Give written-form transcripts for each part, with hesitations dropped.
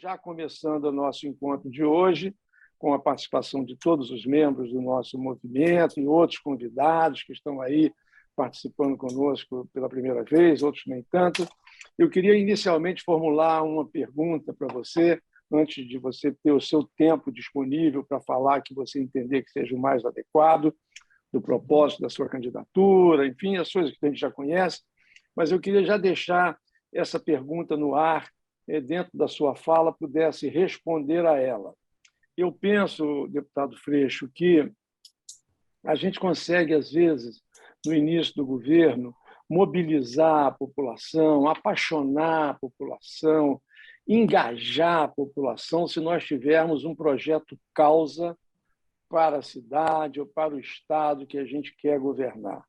já começando o nosso encontro de hoje, com a participação de todos os membros do nosso movimento e outros convidados que estão aí participando conosco pela primeira vez, outros nem tanto. Eu queria inicialmente formular uma pergunta para você, antes de você ter o seu tempo disponível para falar que você entender que seja o mais adequado, do propósito da sua candidatura, enfim, as coisas que a gente já conhece, mas eu queria já deixar essa pergunta no ar, dentro da sua fala, pudesse responder a ela. Eu penso, deputado Freixo, que a gente consegue, às vezes, no início do governo, mobilizar a população, apaixonar a população, engajar a população, se nós tivermos um projeto causa para a cidade ou para o estado que a gente quer governar.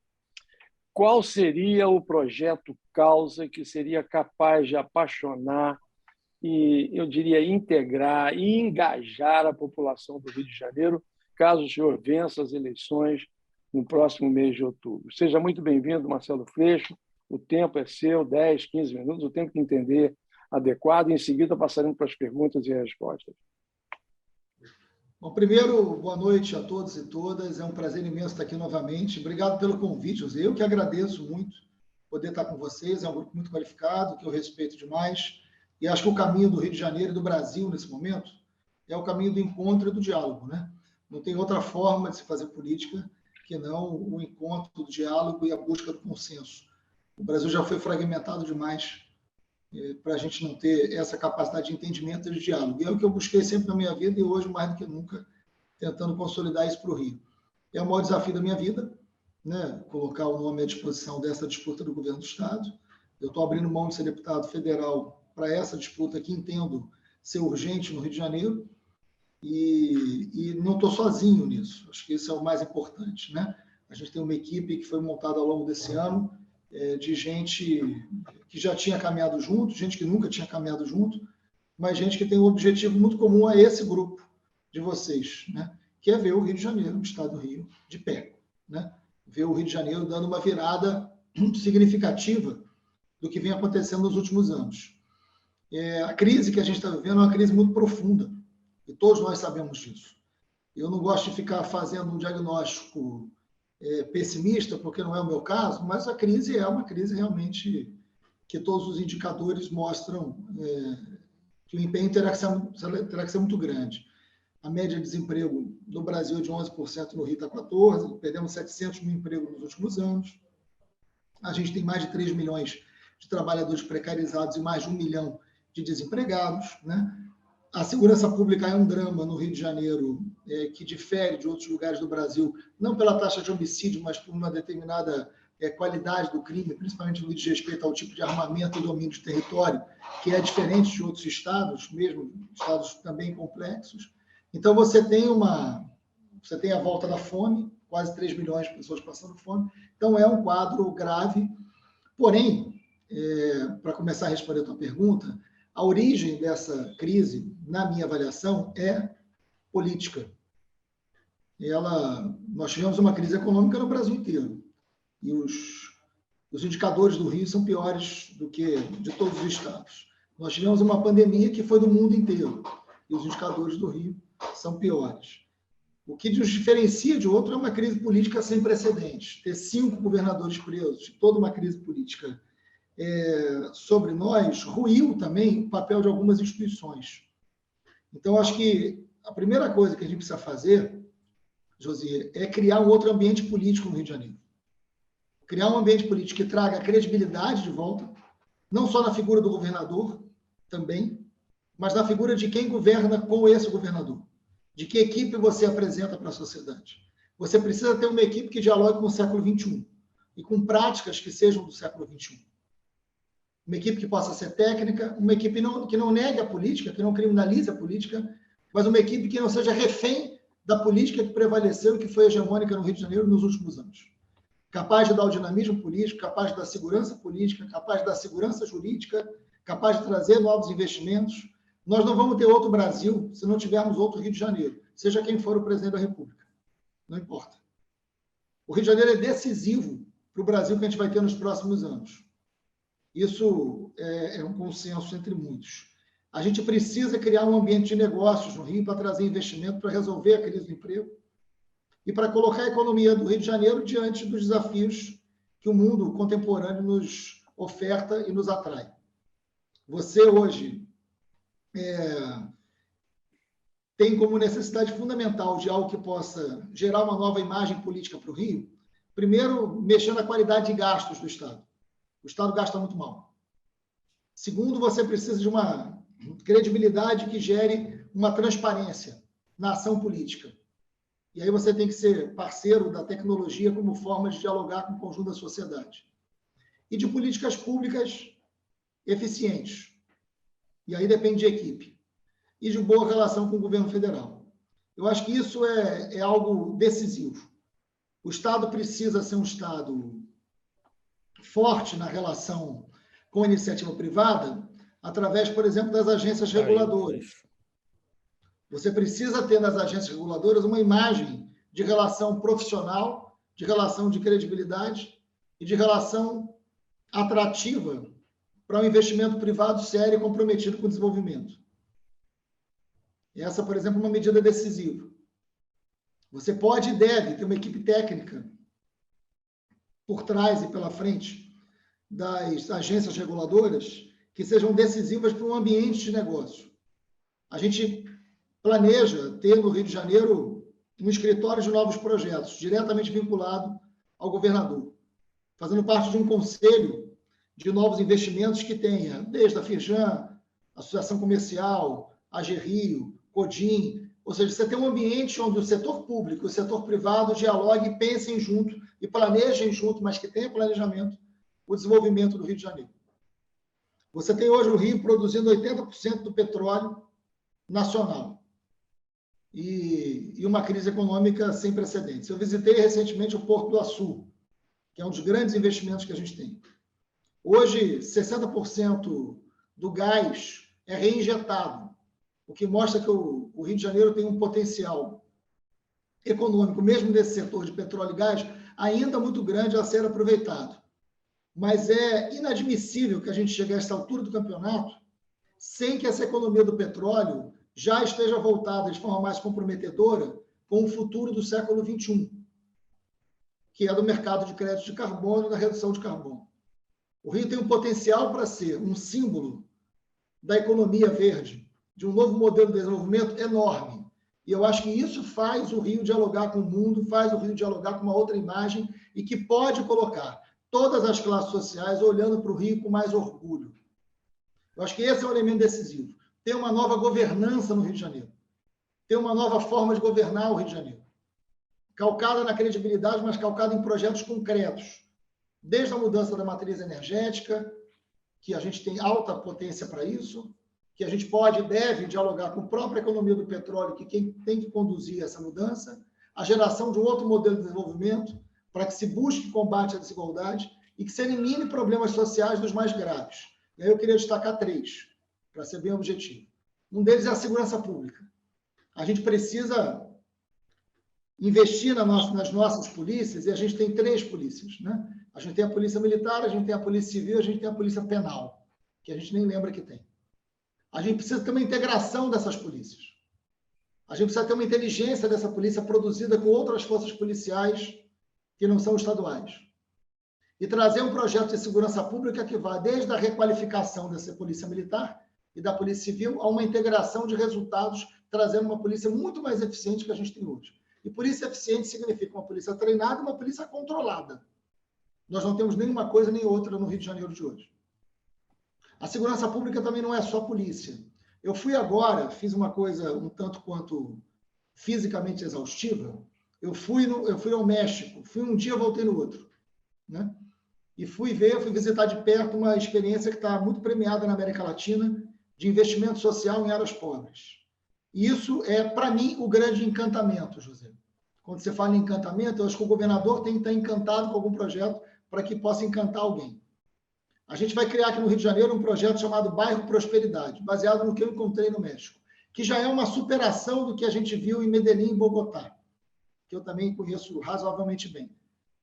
Qual seria o projeto causa que seria capaz de apaixonar e, eu diria, integrar e engajar a população do Rio de Janeiro, caso o senhor vença as eleições no próximo mês de outubro? Seja muito bem-vindo, Marcelo Freixo. O tempo é seu, 10, 15 minutos, o tempo que entender adequado. Em seguida, passaremos para as perguntas e respostas. Bom, primeiro, boa noite a todos e todas. É um prazer imenso estar aqui novamente. Obrigado pelo convite, José. Eu que agradeço muito poder estar com vocês. É um grupo muito qualificado, que eu respeito demais. E acho que o caminho do Rio de Janeiro e do Brasil, nesse momento, é o caminho do encontro e do diálogo, né? Não tem outra forma de se fazer política que não o encontro, o diálogo e a busca do consenso. O Brasil já foi fragmentado demais para a gente não ter essa capacidade de entendimento e de diálogo. E é o que eu busquei sempre na minha vida e hoje, mais do que nunca, tentando consolidar isso para o Rio. É o maior desafio da minha vida, né? Colocar o nome à disposição dessa disputa do governo do Estado. Eu estou abrindo mão de ser deputado federal para essa disputa que entendo ser urgente no Rio de Janeiro e não estou sozinho nisso. Acho que isso é o mais importante, né? A gente tem uma equipe que foi montada ao longo desse ano de gente que já tinha caminhado junto, gente que nunca tinha caminhado junto, mas gente que tem um objetivo muito comum a esse grupo de vocês, né? Que é ver o Rio de Janeiro, o estado do Rio, de pé, né? Ver o Rio de Janeiro dando uma virada significativa do que vem acontecendo nos últimos anos. A crise que a gente está vivendo é uma crise muito profunda, e todos nós sabemos disso. Eu não gosto de ficar fazendo um diagnóstico pessimista, porque não é o meu caso, mas a crise é uma crise realmente que todos os indicadores mostram que o empenho terá que ser muito grande. A média de desemprego no Brasil é de 11%, no Rio está 14%, perdemos 700 mil empregos nos últimos anos. A gente tem mais de 3 milhões de trabalhadores precarizados e mais de 1 milhão de desempregados, né? A segurança pública é um drama no Rio de Janeiro, que difere de outros lugares do Brasil, não pela taxa de homicídio, mas por uma determinada qualidade do crime, principalmente no que diz respeito ao tipo de armamento e domínio de território, que é diferente de outros estados, mesmo estados também complexos. Então, você tem a volta da fome, quase 3 milhões de pessoas passando fome. Então, é um quadro grave. Porém, para começar a responder a tua pergunta, a origem dessa crise, na minha avaliação, é política. Nós tivemos uma crise econômica no Brasil inteiro. E os indicadores do Rio são piores do que de todos os estados. Nós tivemos uma pandemia que foi do mundo inteiro. E os indicadores do Rio são piores. O que nos diferencia de outro é uma crise política sem precedentes. Ter 5 governadores presos, toda uma crise política sobre nós, ruiu também o papel de algumas instituições. Então, acho que a primeira coisa que a gente precisa fazer, Josias, é criar um outro ambiente político no Rio de Janeiro. Criar um ambiente político que traga credibilidade de volta, não só na figura do governador, também, mas na figura de quem governa com esse governador. De que equipe você apresenta para a sociedade. Você precisa ter uma equipe que dialogue com o século XXI e com práticas que sejam do século XXI. Uma equipe que possa ser técnica, uma equipe que não negue a política, que não criminalize a política, mas uma equipe que não seja refém da política que prevaleceu e que foi hegemônica no Rio de Janeiro nos últimos anos. Capaz de dar o dinamismo político, capaz de dar segurança política, capaz de dar segurança jurídica, capaz de trazer novos investimentos. Nós não vamos ter outro Brasil se não tivermos outro Rio de Janeiro, seja quem for o presidente da República. Não importa. O Rio de Janeiro é decisivo para o Brasil que a gente vai ter nos próximos anos. Isso é um consenso entre muitos. A gente precisa criar um ambiente de negócios no Rio para trazer investimento, para resolver a crise do emprego e para colocar a economia do Rio de Janeiro diante dos desafios que o mundo contemporâneo nos oferta e nos atrai. Você hoje tem como necessidade fundamental de algo que possa gerar uma nova imagem política para o Rio, primeiro, mexer na qualidade de gastos do Estado. O Estado gasta muito mal. Segundo, você precisa de uma credibilidade que gere uma transparência na ação política. E aí você tem que ser parceiro da tecnologia como forma de dialogar com o conjunto da sociedade. E de políticas públicas eficientes. E aí depende de equipe. E de boa relação com o governo federal. Eu acho que isso é algo decisivo. O Estado precisa ser um Estado forte na relação com a iniciativa privada, através, por exemplo, das agências reguladoras. Você precisa ter nas agências reguladoras uma imagem de relação profissional, de relação de credibilidade e de relação atrativa para um investimento privado sério e comprometido com o desenvolvimento. Essa, por exemplo, é uma medida decisiva. Você pode e deve ter uma equipe técnica por trás e pela frente das agências reguladoras que sejam decisivas para um ambiente de negócio. A gente planeja ter no Rio de Janeiro um escritório de novos projetos, diretamente vinculado ao governador, fazendo parte de um conselho de novos investimentos que tenha, desde a Firjan, Associação Comercial, AGRIO, CODIM, ou seja, você tem um ambiente onde o setor público e o setor privado dialoguem, pensem junto e planejem junto, mas que tenha planejamento, o desenvolvimento do Rio de Janeiro. Você tem hoje o Rio produzindo 80% do petróleo nacional e uma crise econômica sem precedentes. Eu visitei recentemente o Porto do Açu, que é um dos grandes investimentos que a gente tem. Hoje, 60% do gás é reinjetado, o que mostra que o Rio de Janeiro tem um potencial econômico, mesmo nesse setor de petróleo e gás, ainda muito grande a ser aproveitado. Mas é inadmissível que a gente chegue a essa altura do campeonato sem que essa economia do petróleo já esteja voltada de forma mais comprometedora com o futuro do século XXI, que é do mercado de crédito de carbono e da redução de carbono. O Rio tem um potencial para ser um símbolo da economia verde, de um novo modelo de desenvolvimento enorme. E eu acho que isso faz o Rio dialogar com o mundo, faz o Rio dialogar com uma outra imagem e que pode colocar todas as classes sociais olhando para o Rio com mais orgulho. Eu acho que esse é um elemento decisivo. Ter uma nova governança no Rio de Janeiro. Ter uma nova forma de governar o Rio de Janeiro. Calcada na credibilidade, mas calcada em projetos concretos. Desde a mudança da matriz energética, que a gente tem alta potência para isso, que a gente pode e deve dialogar com a própria economia do petróleo, que quem tem que conduzir essa mudança, a geração de um outro modelo de desenvolvimento, para que se busque combate à desigualdade e que se elimine problemas sociais dos mais graves. E aí eu queria destacar 3, para ser bem objetivo. Um deles é a segurança pública. A gente precisa investir nas nossas polícias, e a gente tem 3 polícias, né? A gente tem a polícia militar, a gente tem a polícia civil, a gente tem a polícia penal, que a gente nem lembra que tem. A gente precisa ter uma integração dessas polícias. A gente precisa ter uma inteligência dessa polícia produzida com outras forças policiais que não são estaduais. E trazer um projeto de segurança pública que vá desde a requalificação dessa polícia militar e da polícia civil a uma integração de resultados, trazendo uma polícia muito mais eficiente que a gente tem hoje. E polícia eficiente significa uma polícia treinada e uma polícia controlada. Nós não temos nenhuma coisa nem outra no Rio de Janeiro de hoje. A segurança pública também não é só polícia. Eu fui agora, fiz uma coisa um tanto quanto fisicamente exaustiva. Eu fui ao México, fui um dia, voltei no outro, né? E fui visitar de perto uma experiência que está muito premiada na América Latina de investimento social em áreas pobres. E isso é, para mim, o grande encantamento, José. Quando você fala em encantamento, eu acho que o governador tem que estar encantado com algum projeto para que possa encantar alguém. A gente vai criar aqui no Rio de Janeiro um projeto chamado Bairro Prosperidade, baseado no que eu encontrei no México, que já é uma superação do que a gente viu em Medellín e Bogotá, que eu também conheço razoavelmente bem.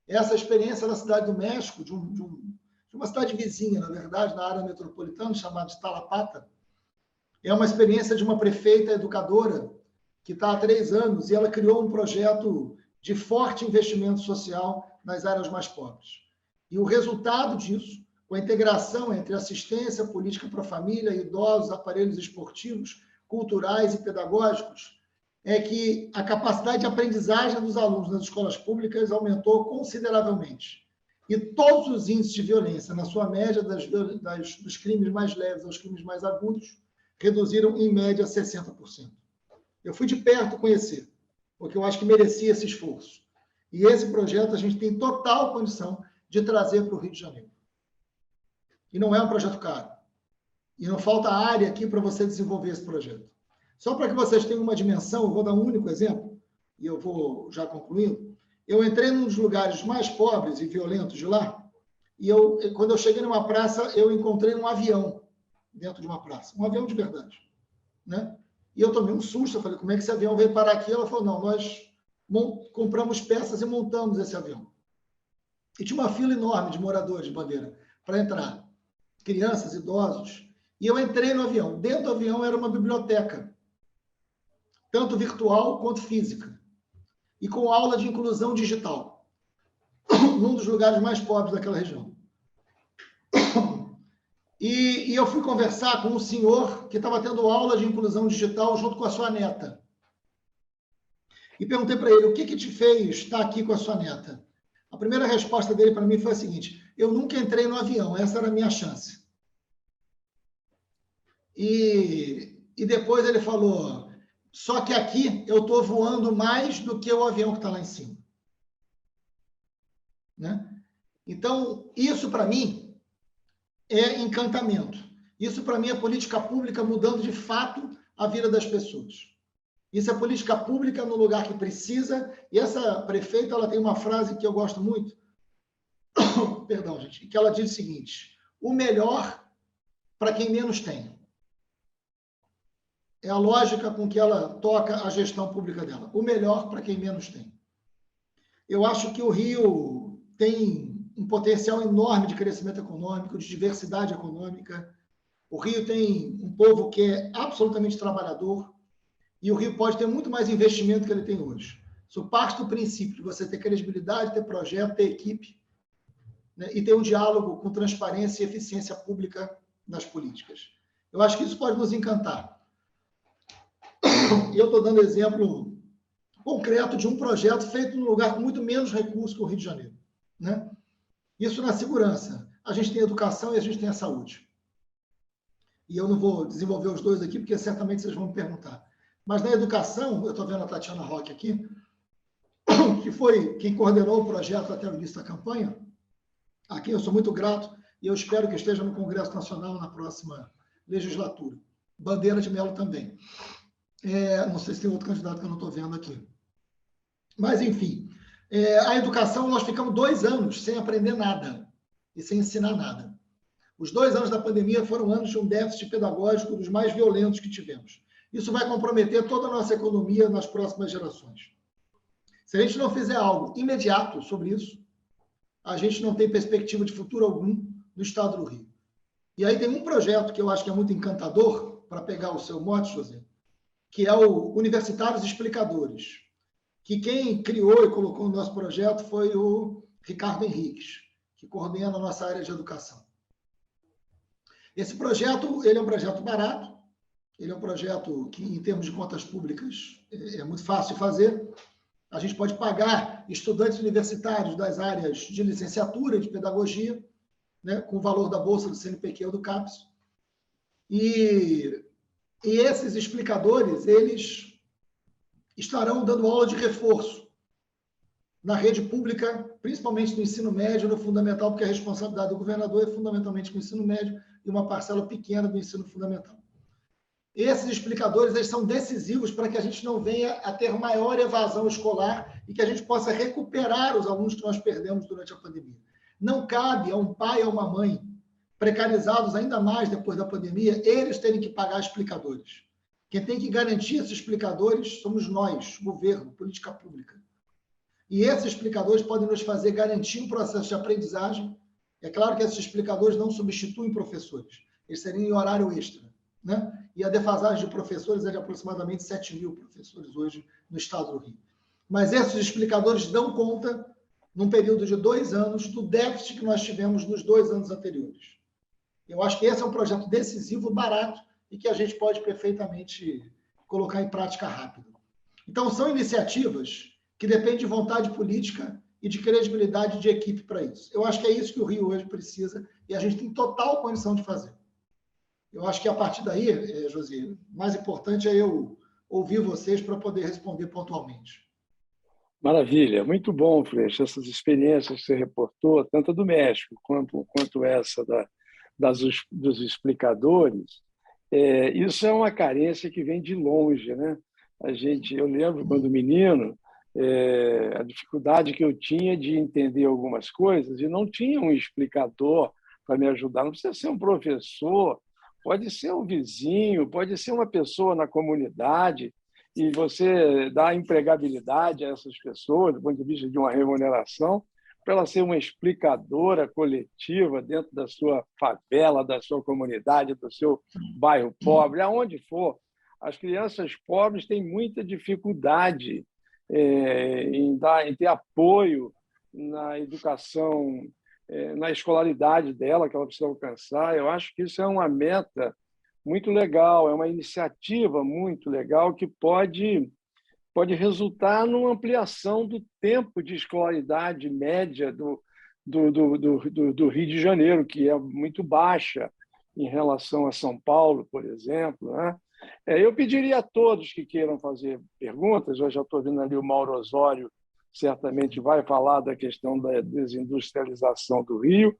Essa experiência da cidade do México, de uma cidade vizinha, na verdade, na área metropolitana, chamada de Talapata, É uma experiência de uma prefeita educadora que está há 3 anos e ela criou um projeto de forte investimento social nas áreas mais pobres. E o resultado disso, com a integração entre assistência política para a família, idosos, aparelhos esportivos, culturais e pedagógicos, é que a capacidade de aprendizagem dos alunos nas escolas públicas aumentou consideravelmente. E todos os índices de violência, na sua média, dos crimes mais leves aos crimes mais agudos, reduziram em média 60%. Eu fui de perto conhecer, porque eu acho que merecia esse esforço. E esse projeto a gente tem total condição de trazer para o Rio de Janeiro. E não é um projeto caro. E não falta área aqui para você desenvolver esse projeto. Só para que vocês tenham uma dimensão, eu vou dar um único exemplo, e eu vou já concluindo. Eu entrei num dos lugares mais pobres e violentos de lá, e quando eu cheguei numa praça, eu encontrei um avião dentro de uma praça, um avião de verdade, né? E eu tomei um susto, eu falei, como é que esse avião veio parar aqui? Ela falou, não, nós compramos peças e montamos esse avião. E tinha uma fila enorme de moradores de Bandeira para entrar, crianças, idosos, e eu entrei no avião. Dentro do avião era uma biblioteca, tanto virtual quanto física, e com aula de inclusão digital, num dos lugares mais pobres daquela região. E eu fui conversar com um senhor que estava tendo aula de inclusão digital junto com a sua neta. E perguntei para ele, o que te fez estar aqui com a sua neta? A primeira resposta dele para mim foi a seguinte, eu nunca entrei no avião, essa era a minha chance. E depois ele falou, só que aqui eu estou voando mais do que o avião que está lá em cima. Né? Então, isso para mim é encantamento. Isso para mim é política pública mudando de fato a vida das pessoas. Isso é política pública no lugar que precisa. E essa prefeita, ela tem uma frase que eu gosto muito, perdão, gente, que ela diz o seguinte, o melhor para quem menos tem. É a lógica com que ela toca a gestão pública dela. O melhor para quem menos tem. Eu acho que o Rio tem um potencial enorme de crescimento econômico, de diversidade econômica. O Rio tem um povo que é absolutamente trabalhador e o Rio pode ter muito mais investimento que ele tem hoje. Isso parte do princípio de você ter credibilidade, ter projeto, ter equipe, né, e ter um diálogo com transparência e eficiência pública nas políticas. Eu acho que isso pode nos encantar. E eu estou dando exemplo concreto de um projeto feito num lugar com muito menos recursos que o Rio de Janeiro. Né? Isso na segurança. A gente tem a educação e a gente tem a saúde. E eu não vou desenvolver os dois aqui, porque certamente vocês vão me perguntar. Mas na educação, eu estou vendo a Tatiana Roque aqui, que foi quem coordenou o projeto até o início da campanha, a quem eu sou muito grato, e eu espero que esteja no Congresso Nacional na próxima legislatura. Bandeira de Mello também. Não sei se tem outro candidato que eu não estou vendo aqui. Mas, enfim, a educação, nós ficamos 2 anos sem aprender nada e sem ensinar nada. Os 2 anos da pandemia foram anos de um déficit pedagógico dos mais violentos que tivemos. Isso vai comprometer toda a nossa economia nas próximas gerações. Se a gente não fizer algo imediato sobre isso, a gente não tem perspectiva de futuro algum no estado do Rio. E aí tem um projeto que eu acho que é muito encantador, para pegar o seu mote, José, que é o Universitários Explicadores, que quem criou e colocou no nosso projeto foi o Ricardo Henriques, que coordena a nossa área de educação. Esse projeto, ele é um projeto barato, ele é um projeto que, em termos de contas públicas, é muito fácil de fazer. A gente pode pagar estudantes universitários das áreas de licenciatura, de pedagogia, né, com o valor da bolsa do CNPq ou do CAPES. E esses explicadores, eles estarão dando aula de reforço na rede pública, principalmente no ensino médio, no fundamental, porque a responsabilidade do governador é fundamentalmente com o ensino médio e uma parcela pequena do ensino fundamental. Esses explicadores, eles são decisivos para que a gente não venha a ter maior evasão escolar e que a gente possa recuperar os alunos que nós perdemos durante a pandemia. Não cabe a um pai ou uma mãe, precarizados ainda mais depois da pandemia, eles terem que pagar explicadores. Quem tem que garantir esses explicadores somos nós, governo, política pública. E esses explicadores podem nos fazer garantir um processo de aprendizagem. É claro que esses explicadores não substituem professores, eles seriam em horário extra, né? e a defasagem de professores é de aproximadamente 7 mil professores hoje no estado do Rio. Mas esses explicadores dão conta, num período de 2 anos, do déficit que nós tivemos nos 2 anos anteriores. Eu acho que esse é um projeto decisivo, barato, e que a gente pode perfeitamente colocar em prática rápido. Então, são iniciativas que dependem de vontade política e de credibilidade de equipe para isso. Eu acho que é isso que o Rio hoje precisa e a gente tem total condição de fazer. Eu acho que a partir daí, José, o mais importante é eu ouvir vocês para poder responder pontualmente. Maravilha, muito bom, Freixo, essas experiências que você reportou, tanto do México quanto essa dos explicadores. Isso é uma carência que vem de longe, né? Eu lembro quando menino, a dificuldade que eu tinha de entender algumas coisas e não tinha um explicador para me ajudar. Não precisa ser um professor, pode ser um vizinho, pode ser uma pessoa na comunidade, e você dá empregabilidade a essas pessoas, do ponto de vista de uma remuneração, para ela ser uma explicadora coletiva dentro da sua favela, da sua comunidade, do seu bairro pobre, aonde for. As crianças pobres têm muita dificuldade em ter apoio na educação, na escolaridade dela, que ela precisa alcançar. Eu acho que isso é uma meta muito legal, é uma iniciativa muito legal que pode resultar numa ampliação do tempo de escolaridade média do Rio de Janeiro, que é muito baixa em relação a São Paulo, por exemplo, né? Eu pediria a todos que queiram fazer perguntas, eu já estou vendo ali o Mauro Osório, certamente vai falar da questão da desindustrialização do Rio,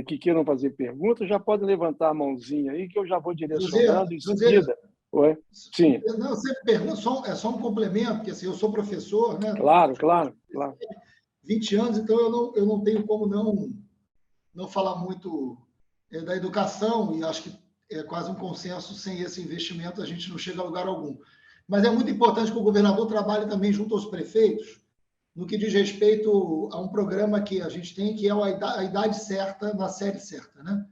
que queiram fazer perguntas, já podem levantar a mãozinha aí, que eu já vou direcionando em seguida. Oi? Sim. Não, você pergunta, é só um complemento, porque assim, eu sou professor, né? Claro. 20 anos, então eu não tenho como não falar muito da educação, e acho que é quase um consenso, sem esse investimento a gente não chega a lugar algum. Mas é muito importante que o governador trabalhe também junto aos prefeitos, no que diz respeito a um programa que a gente tem, que é a idade certa na série certa, né?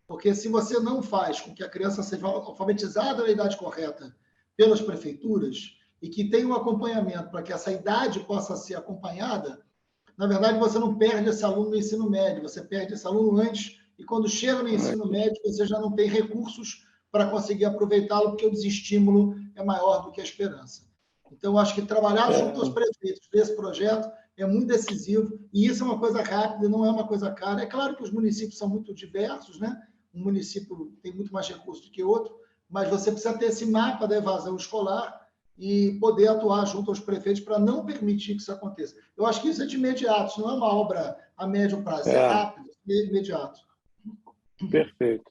Porque se você não faz com que a criança seja alfabetizada na idade correta pelas prefeituras e que tenha um acompanhamento para que essa idade possa ser acompanhada, na verdade, você não perde esse aluno no ensino médio, você perde esse aluno antes e quando chega no ensino médio, você já não tem recursos para conseguir aproveitá-lo, porque o desestímulo é maior do que a esperança. Então, acho que trabalhar junto aos prefeitos desse projeto é muito decisivo, e isso é uma coisa rápida, não é uma coisa cara. É claro que os municípios são muito diversos, né? Um município tem muito mais recursos do que outro, mas você precisa ter esse mapa da evasão escolar e poder atuar junto aos prefeitos para não permitir que isso aconteça. Eu acho que isso é de imediato, isso não é uma obra a médio prazo, é rápido, é imediato. Perfeito.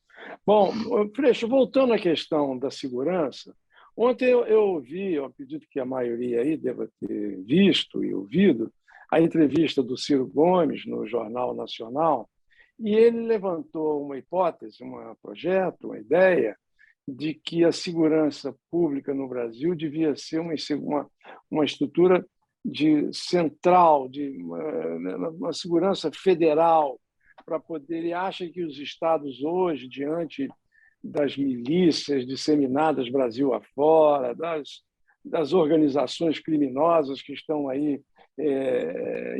Bom, Freixo, voltando à questão da segurança, ontem eu ouvi, eu acredito que a maioria aí deva ter visto e ouvido, a entrevista do Ciro Gomes no Jornal Nacional, e ele levantou uma hipótese, um projeto, uma ideia, de que a segurança pública no Brasil devia ser uma estrutura central, uma segurança federal, para poder. Ele acha que os estados hoje, diante das milícias disseminadas Brasil afora, das organizações criminosas que estão aí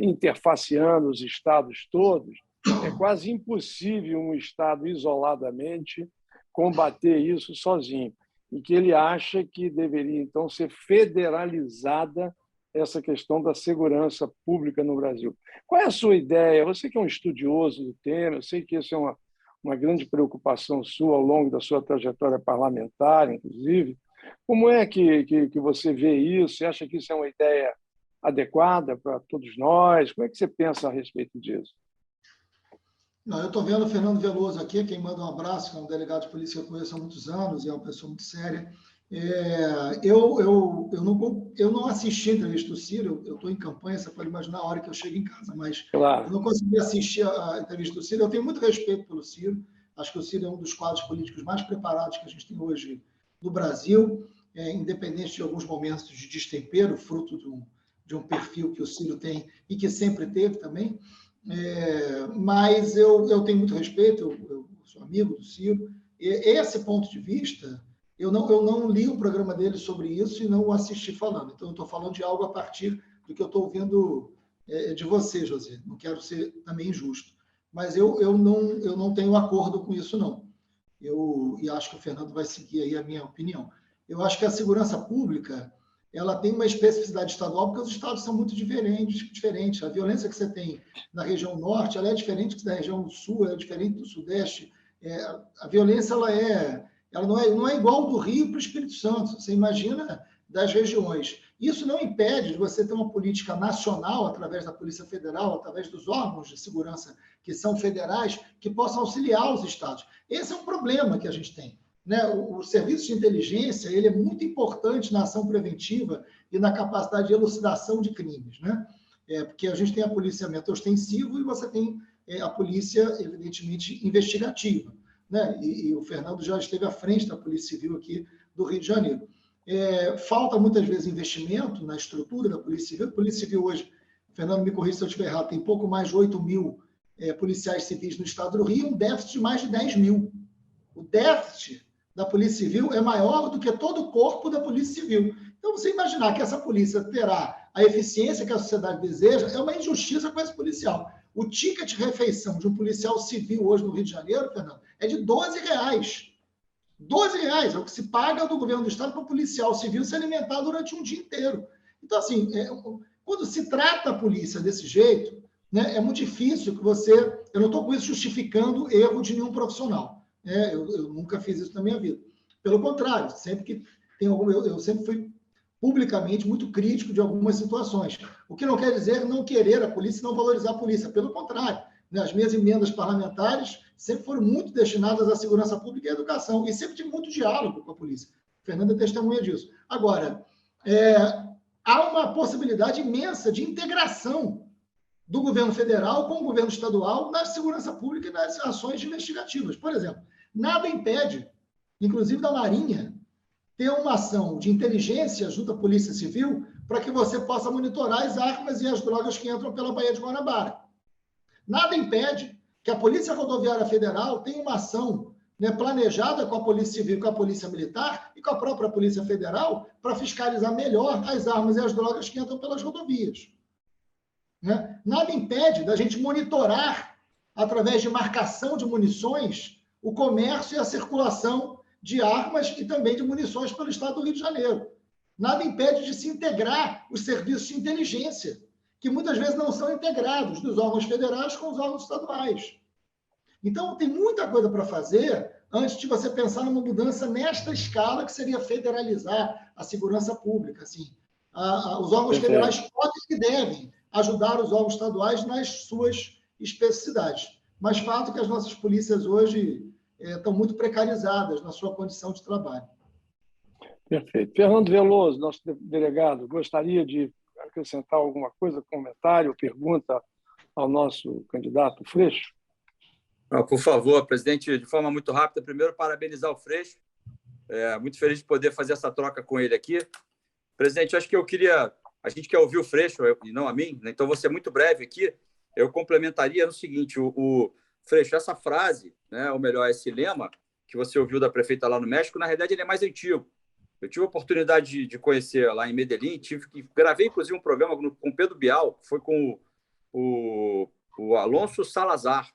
interfaceando os estados todos, é quase impossível um estado isoladamente combater isso sozinho, e que ele acha que deveria, então, ser federalizada essa questão da segurança pública no Brasil. Qual é a sua ideia? Você que é um estudioso do tema, eu sei que isso é uma grande preocupação sua ao longo da sua trajetória parlamentar, inclusive. Como é que você vê isso? Você acha que isso é uma ideia adequada para todos nós? Como é que você pensa a respeito disso? Não, eu estou vendo o Fernando Veloso aqui, quem manda um abraço, que é um delegado de polícia que eu conheço há muitos anos e é uma pessoa muito séria. Eu não assisti a entrevista do Ciro, eu estou em campanha, você pode imaginar a hora que eu chego em casa, mas claro, eu não consegui assistir a entrevista do Ciro. Eu tenho muito respeito pelo Ciro, acho que o Ciro é um dos quadros políticos mais preparados que a gente tem hoje no Brasil, independente de alguns momentos de destempero, fruto de um perfil que o Ciro tem e que sempre teve também. Mas eu tenho muito respeito, eu sou amigo do Ciro, e esse ponto de vista eu não li o programa dele sobre isso e não o assisti falando. Então, eu estou falando de algo a partir do que eu estou ouvindo de você, José. Não quero ser também injusto. Mas eu não tenho acordo com isso, não. E acho que o Fernando vai seguir aí a minha opinião. Eu acho que a segurança pública ela tem uma especificidade estadual, porque os estados são muito diferentes. A violência que você tem na região norte ela é diferente da região sul, ela é diferente do sudeste. A violência ela não é igual do Rio para o Espírito Santo. Você imagina das regiões. Isso não impede de você ter uma política nacional, através da Polícia Federal, através dos órgãos de segurança que são federais, que possam auxiliar os estados. Esse é um problema que a gente tem. Né? O serviço de inteligência ele é muito importante na ação preventiva e na capacidade de elucidação de crimes. Né? Porque a gente tem a policiamento ostensivo e você tem a polícia, evidentemente, investigativa. Né? E o Fernando já esteve à frente da Polícia Civil aqui do Rio de Janeiro. Falta muitas vezes investimento na estrutura da Polícia Civil. A Polícia Civil hoje, Fernando me corrija se eu estiver errado, tem pouco mais de 8 mil policiais civis no estado do Rio, um déficit de mais de 10 mil. O déficit da Polícia Civil é maior do que todo o corpo da Polícia Civil. Então, você imaginar que essa polícia terá a eficiência que a sociedade deseja é uma injustiça com esse policial. O ticket de refeição de um policial civil hoje no Rio de Janeiro, Fernando, é de R$12. R$12 é o que se paga do governo do estado para o policial civil se alimentar durante um dia inteiro. Então, assim, quando se trata a polícia desse jeito, né, é muito difícil que você... Eu não estou com isso justificando erro de nenhum profissional. Eu nunca fiz isso na minha vida. Pelo contrário, sempre que tem algum... Eu sempre fui publicamente muito crítico de algumas situações. O que não quer dizer não querer a polícia e não valorizar a polícia. Pelo contrário, né, as minhas emendas parlamentares sempre foram muito destinadas à segurança pública e à educação, e sempre tive muito diálogo com a polícia. A Fernanda é testemunha disso. Agora, há uma possibilidade imensa de integração do governo federal com o governo estadual na segurança pública e nas ações investigativas. Por exemplo, nada impede, inclusive da Marinha, ter uma ação de inteligência junto à Polícia Civil para que você possa monitorar as armas e as drogas que entram pela Baía de Guanabara. Nada impede que a Polícia Rodoviária Federal tenha uma ação, né, planejada com a Polícia Civil, com a Polícia Militar e com a própria Polícia Federal para fiscalizar melhor as armas e as drogas que entram pelas rodovias. Né? Nada impede da gente monitorar, através de marcação de munições, o comércio e a circulação de armas e também de munições pelo estado do Rio de Janeiro. Nada impede de se integrar os serviços de inteligência, que muitas vezes não são integrados dos órgãos federais com os órgãos estaduais. Então, tem muita coisa para fazer antes de você pensar numa mudança nesta escala, que seria federalizar a segurança pública. Assim, os órgãos federais podem e devem ajudar os órgãos estaduais nas suas especificidades. Mas fato que as nossas polícias hoje estão muito precarizadas na sua condição de trabalho. Perfeito. Fernando Veloso, nosso delegado, gostaria de acrescentar alguma coisa, comentário, pergunta ao nosso candidato Freixo? Por favor, presidente, de forma muito rápida, primeiro parabenizar o Freixo. Muito feliz de poder fazer essa troca com ele aqui. Presidente, acho que a gente quer ouvir o Freixo e não a mim, né? Então vou ser muito breve aqui. Eu complementaria no seguinte, o Freixo, essa frase, né, ou melhor, esse lema que você ouviu da prefeita lá no México, na realidade ele é mais antigo. Eu tive a oportunidade de conhecer lá em Medellín, gravei inclusive um programa com Pedro Bial, que foi com o Alonso Salazar.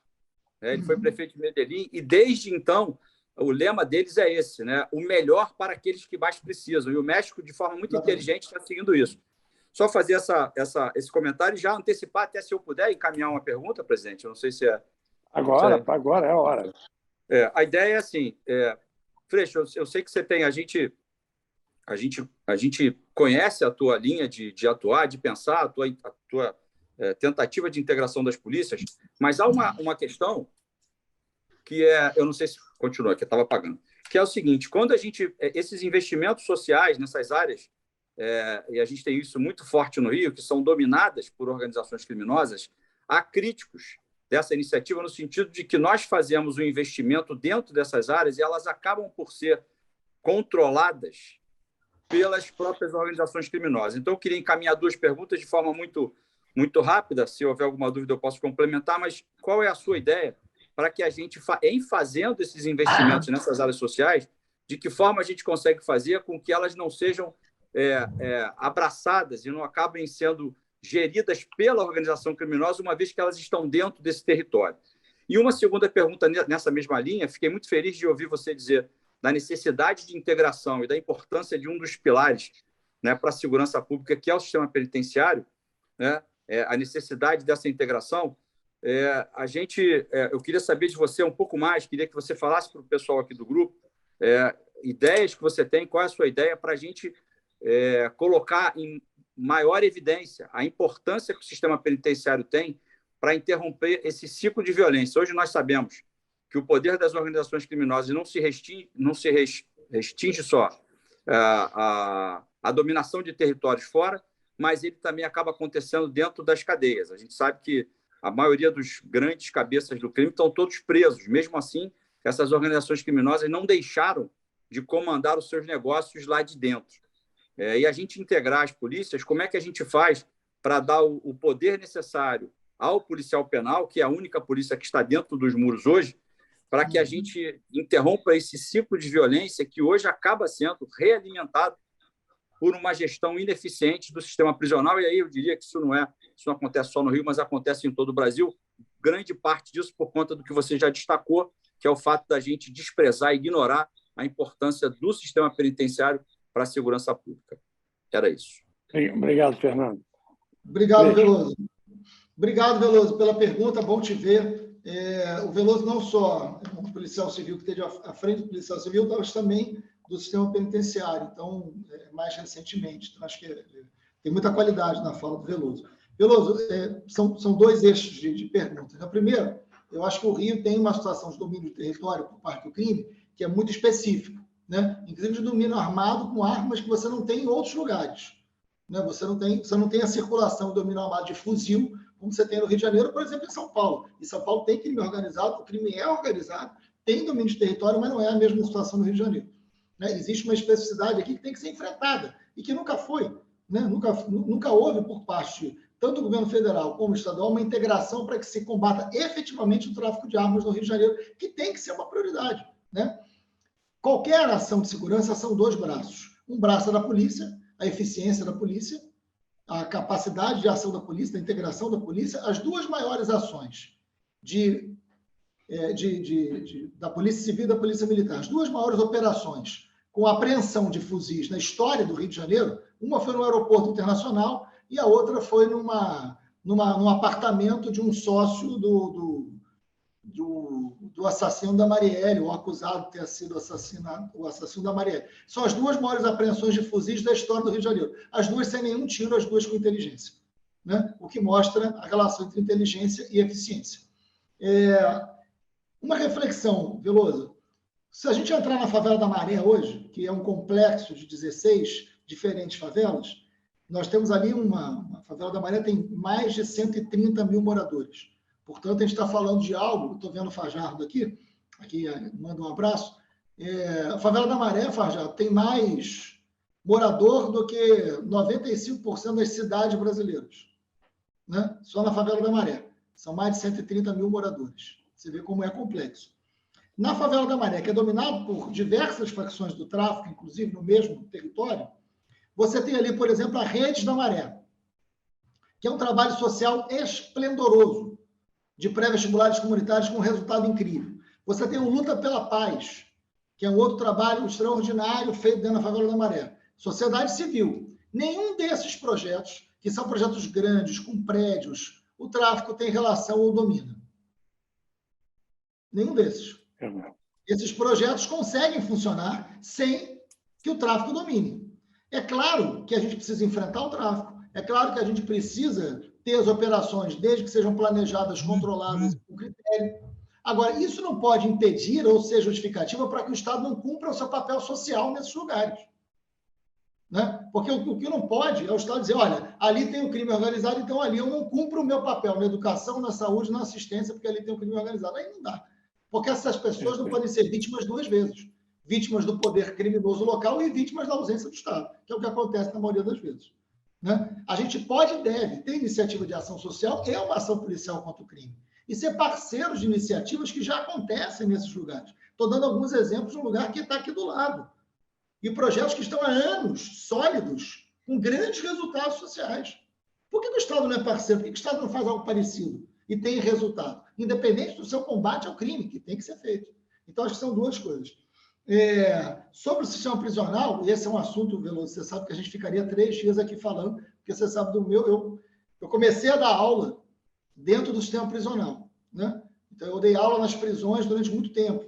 Ele foi prefeito de Medellín e desde então o lema deles é esse, né? O melhor para aqueles que mais precisam. E o México, de forma muito inteligente, está seguindo isso. Só fazer esse comentário e já antecipar, até se eu puder, encaminhar uma pergunta, presidente. Eu não sei se é... Agora é a hora. A ideia é assim, Freixo, eu sei que você tem... A gente conhece a tua linha de atuar, de pensar, a tua tentativa de integração das polícias, mas há uma questão que eu não sei se continua, que eu estava apagando, que é o seguinte, quando esses investimentos sociais nessas áreas, e a gente tem isso muito forte no Rio, que são dominadas por organizações criminosas, há críticos dessa iniciativa no sentido de que nós fazemos um investimento dentro dessas áreas e elas acabam por ser controladas pelas próprias organizações criminosas. Então, eu queria encaminhar duas perguntas de forma muito, muito rápida. Se houver alguma dúvida, eu posso complementar, mas qual é a sua ideia para que a gente, em fazendo esses investimentos nessas áreas sociais, de que forma a gente consegue fazer com que elas não sejam abraçadas e não acabem sendo geridas pela organização criminosa, uma vez que elas estão dentro desse território. E uma segunda pergunta nessa mesma linha, fiquei muito feliz de ouvir você dizer da necessidade de integração e da importância de um dos pilares, né, para a segurança pública, que é o sistema penitenciário, né, a necessidade dessa integração. Eu queria saber de você um pouco mais, queria que você falasse para o pessoal aqui do grupo, ideias que você tem, qual é a sua ideia para a gente colocar em maior evidência a importância que o sistema penitenciário tem para interromper esse ciclo de violência. Hoje nós sabemos que o poder das organizações criminosas não se restringe só à dominação de territórios fora, mas ele também acaba acontecendo dentro das cadeias. A gente sabe que a maioria dos grandes cabeças do crime estão todos presos. Mesmo assim, essas organizações criminosas não deixaram de comandar os seus negócios lá de dentro. E a gente integrar as polícias, como é que a gente faz para dar o poder necessário ao policial penal, que é a única polícia que está dentro dos muros hoje, para que a gente interrompa esse ciclo de violência que hoje acaba sendo realimentado por uma gestão ineficiente do sistema prisional. E aí eu diria que isso não acontece só no Rio, mas acontece em todo o Brasil. Grande parte disso por conta do que você já destacou, que é o fato da gente desprezar e ignorar a importância do sistema penitenciário para a segurança pública. Era isso. Obrigado, Fernando. Obrigado, Veloso. Obrigado, Veloso, pela pergunta. Bom te ver. O Veloso não só é um policial civil que esteve à frente do policial civil, mas também do sistema penitenciário, então, mais recentemente. Então, acho que tem muita qualidade na fala do Veloso. Veloso, são dois eixos de perguntas. Primeiro, eu acho que o Rio tem uma situação de domínio do território por parte do crime que é muito específica, né? Inclusive de domínio armado com armas que você não tem em outros lugares, né? Você não tem a circulação do domínio armado de fuzil, como você tem no Rio de Janeiro, por exemplo, em São Paulo. E São Paulo tem crime organizado, o crime é organizado, tem domínio de território, mas não é a mesma situação no Rio de Janeiro, né? Existe uma especificidade aqui que tem que ser enfrentada e que nunca foi, né? Nunca houve por parte tanto do governo federal como estadual uma integração para que se combata efetivamente o tráfico de armas no Rio de Janeiro, que tem que ser uma prioridade, né? Qualquer ação de segurança são dois braços. Um braço é da polícia, a eficiência da polícia, a capacidade de ação da polícia, da integração da polícia. As duas maiores ações da Polícia Civil e da Polícia Militar, as duas maiores operações com apreensão de fuzis na história do Rio de Janeiro, uma foi no aeroporto internacional e a outra foi num apartamento de um sócio do assassino da Marielle, o acusado de ter sido o assassino da Marielle. São as duas maiores apreensões de fuzis da história do Rio de Janeiro. As duas sem nenhum tiro, as duas com inteligência, né? O que mostra a relação entre inteligência e eficiência. Uma reflexão, Veloso. Se a gente entrar na favela da Maré hoje, que é um complexo de 16 diferentes favelas, nós temos ali uma favela da Maré tem mais de 130 mil moradores. Portanto, a gente está falando de algo, estou vendo o Fajardo aqui manda um abraço. A favela da Maré, Fajardo, tem mais morador do que 95% das cidades brasileiras, né? Só na favela da Maré. São mais de 130 mil moradores. Você vê como é complexo. Na favela da Maré, que é dominado por diversas facções do tráfico, inclusive no mesmo território, você tem ali, por exemplo, a Redes da Maré, que é um trabalho social esplendoroso, de pré-vestibulares comunitários com um resultado incrível. Você tem o Luta pela Paz, que é um outro trabalho extraordinário feito dentro da favela da Maré. Sociedade civil. Nenhum desses projetos, que são projetos grandes, com prédios, o tráfico tem relação ou domina. Nenhum desses. Esses projetos conseguem funcionar sem que o tráfico domine. É claro que a gente precisa enfrentar o tráfico. É claro que a gente precisa ter as operações, desde que sejam planejadas, controladas, com critério. Agora, isso não pode impedir ou ser justificativa para que o Estado não cumpra o seu papel social nesses lugares, né? Porque o que não pode é o Estado dizer, olha, ali tem o crime organizado, então ali eu não cumpro o meu papel na educação, na saúde, na assistência, porque ali tem o crime organizado. Aí não dá. Porque essas pessoas não podem ser vítimas duas vezes. Vítimas do poder criminoso local e vítimas da ausência do Estado, que é o que acontece na maioria das vezes, né? A gente pode e deve ter iniciativa de ação social e uma ação policial contra o crime. E ser parceiros de iniciativas que já acontecem nesses lugares. Estou dando alguns exemplos de um lugar que está aqui do lado. E projetos que estão há anos, sólidos, com grandes resultados sociais. Por que o Estado não é parceiro? Por que o Estado não faz algo parecido e tem resultado? Independente do seu combate ao crime, que tem que ser feito. Então, acho que são duas coisas. Sobre o sistema prisional, e esse é um assunto, Veloso, você sabe que a gente ficaria 3 dias aqui falando, porque você sabe do meu... Eu comecei a dar aula dentro do sistema prisional, né? Então, eu dei aula nas prisões durante muito tempo.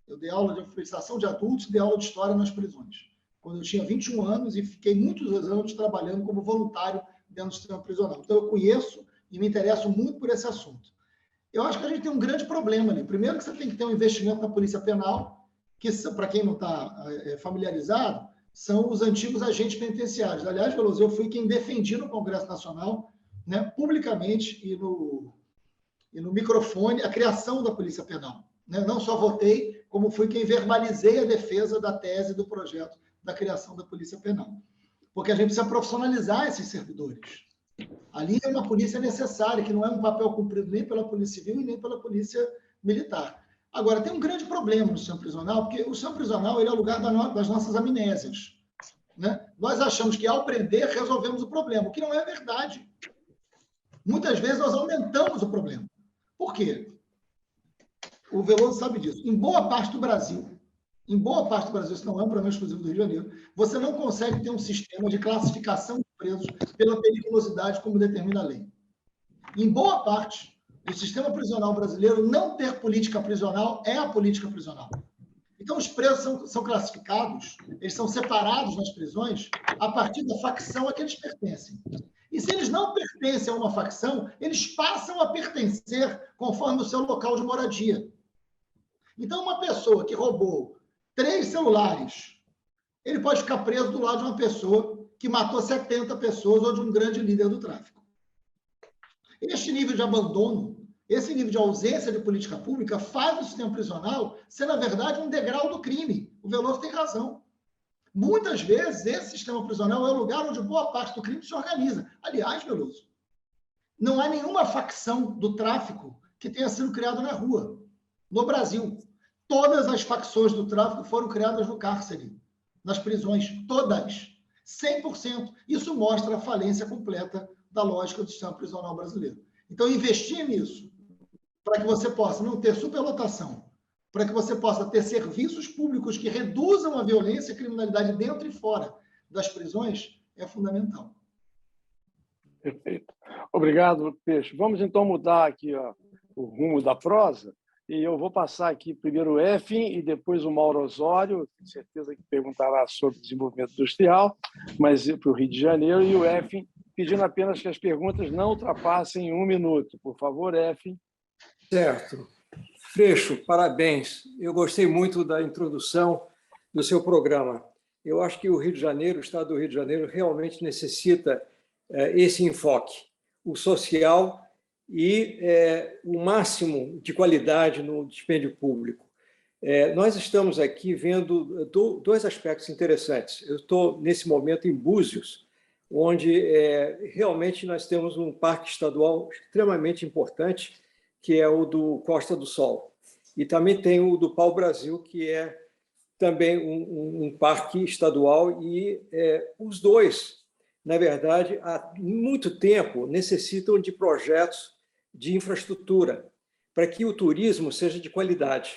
Eu dei aula de alfabetização de adultos e dei aula de história nas prisões. Quando eu tinha 21 anos e fiquei muitos anos trabalhando como voluntário dentro do sistema prisional. Então, eu conheço e me interesso muito por esse assunto. Eu acho que a gente tem um grande problema ali. Primeiro que você tem que ter um investimento na polícia penal, que, para quem não está familiarizado, são os antigos agentes penitenciários. Aliás, Veloso, eu fui quem defendi no Congresso Nacional, né, publicamente e no microfone, a criação da polícia penal. Né? Não só votei, como fui quem verbalizei a defesa da tese do projeto da criação da polícia penal. Porque a gente precisa profissionalizar esses servidores. Ali é uma polícia necessária, que não é um papel cumprido nem pela Polícia Civil e nem pela Polícia Militar. Agora, tem um grande problema no sistema prisional, porque o sistema prisional ele é o lugar das nossas amnésias. Né? Nós achamos que, ao prender, resolvemos o problema, o que não é verdade. Muitas vezes, nós aumentamos o problema. Por quê? O Veloso sabe disso. Em boa parte do Brasil, isso não é um problema exclusivo do Rio de Janeiro, você não consegue ter um sistema de classificação de presos pela periculosidade como determina a lei. Em boa parte do sistema prisional brasileiro, não ter política prisional é a política prisional. Então, os presos são classificados, eles são separados nas prisões a partir da facção a que eles pertencem. E se eles não pertencem a uma facção, eles passam a pertencer conforme o seu local de moradia. Então, uma pessoa que roubou 3 celulares, ele pode ficar preso do lado de uma pessoa que matou 70 pessoas ou de um grande líder do tráfico. Este nível de abandono, esse nível de ausência de política pública faz o sistema prisional ser, na verdade, um degrau do crime. O Veloso tem razão. Muitas vezes, esse sistema prisional é o lugar onde boa parte do crime se organiza. Aliás, Veloso, não há nenhuma facção do tráfico que tenha sido criada na rua. No Brasil, todas as facções do tráfico foram criadas no cárcere, nas prisões, todas, 100%. Isso mostra a falência completa da lógica do sistema prisional brasileiro. Então, investir nisso, para que você possa não ter superlotação, para que você possa ter serviços públicos que reduzam a violência e a criminalidade dentro e fora das prisões, é fundamental. Perfeito. Obrigado, Peixe. Vamos, então, mudar aqui o rumo da prosa. E eu vou passar aqui primeiro o Efim e depois o Mauro Osório, tenho certeza que perguntará sobre desenvolvimento industrial, mas para o Rio de Janeiro, e o Efim, pedindo apenas que as perguntas não ultrapassem 1 minuto. Por favor, Efim. Certo. Freixo, parabéns. Eu gostei muito da introdução do seu programa. Eu acho que o Rio de Janeiro, o Estado do Rio de Janeiro, realmente necessita esse enfoque, o social e o máximo de qualidade no dispêndio público. Nós estamos aqui vendo 2 aspectos interessantes. Eu estou, nesse momento, em Búzios, onde realmente nós temos um parque estadual extremamente importante, que é o do Costa do Sol. E também tem o do Pau-Brasil, que é também um parque estadual, e os dois, na verdade, há muito tempo necessitam de projetos de infraestrutura para que o turismo seja de qualidade,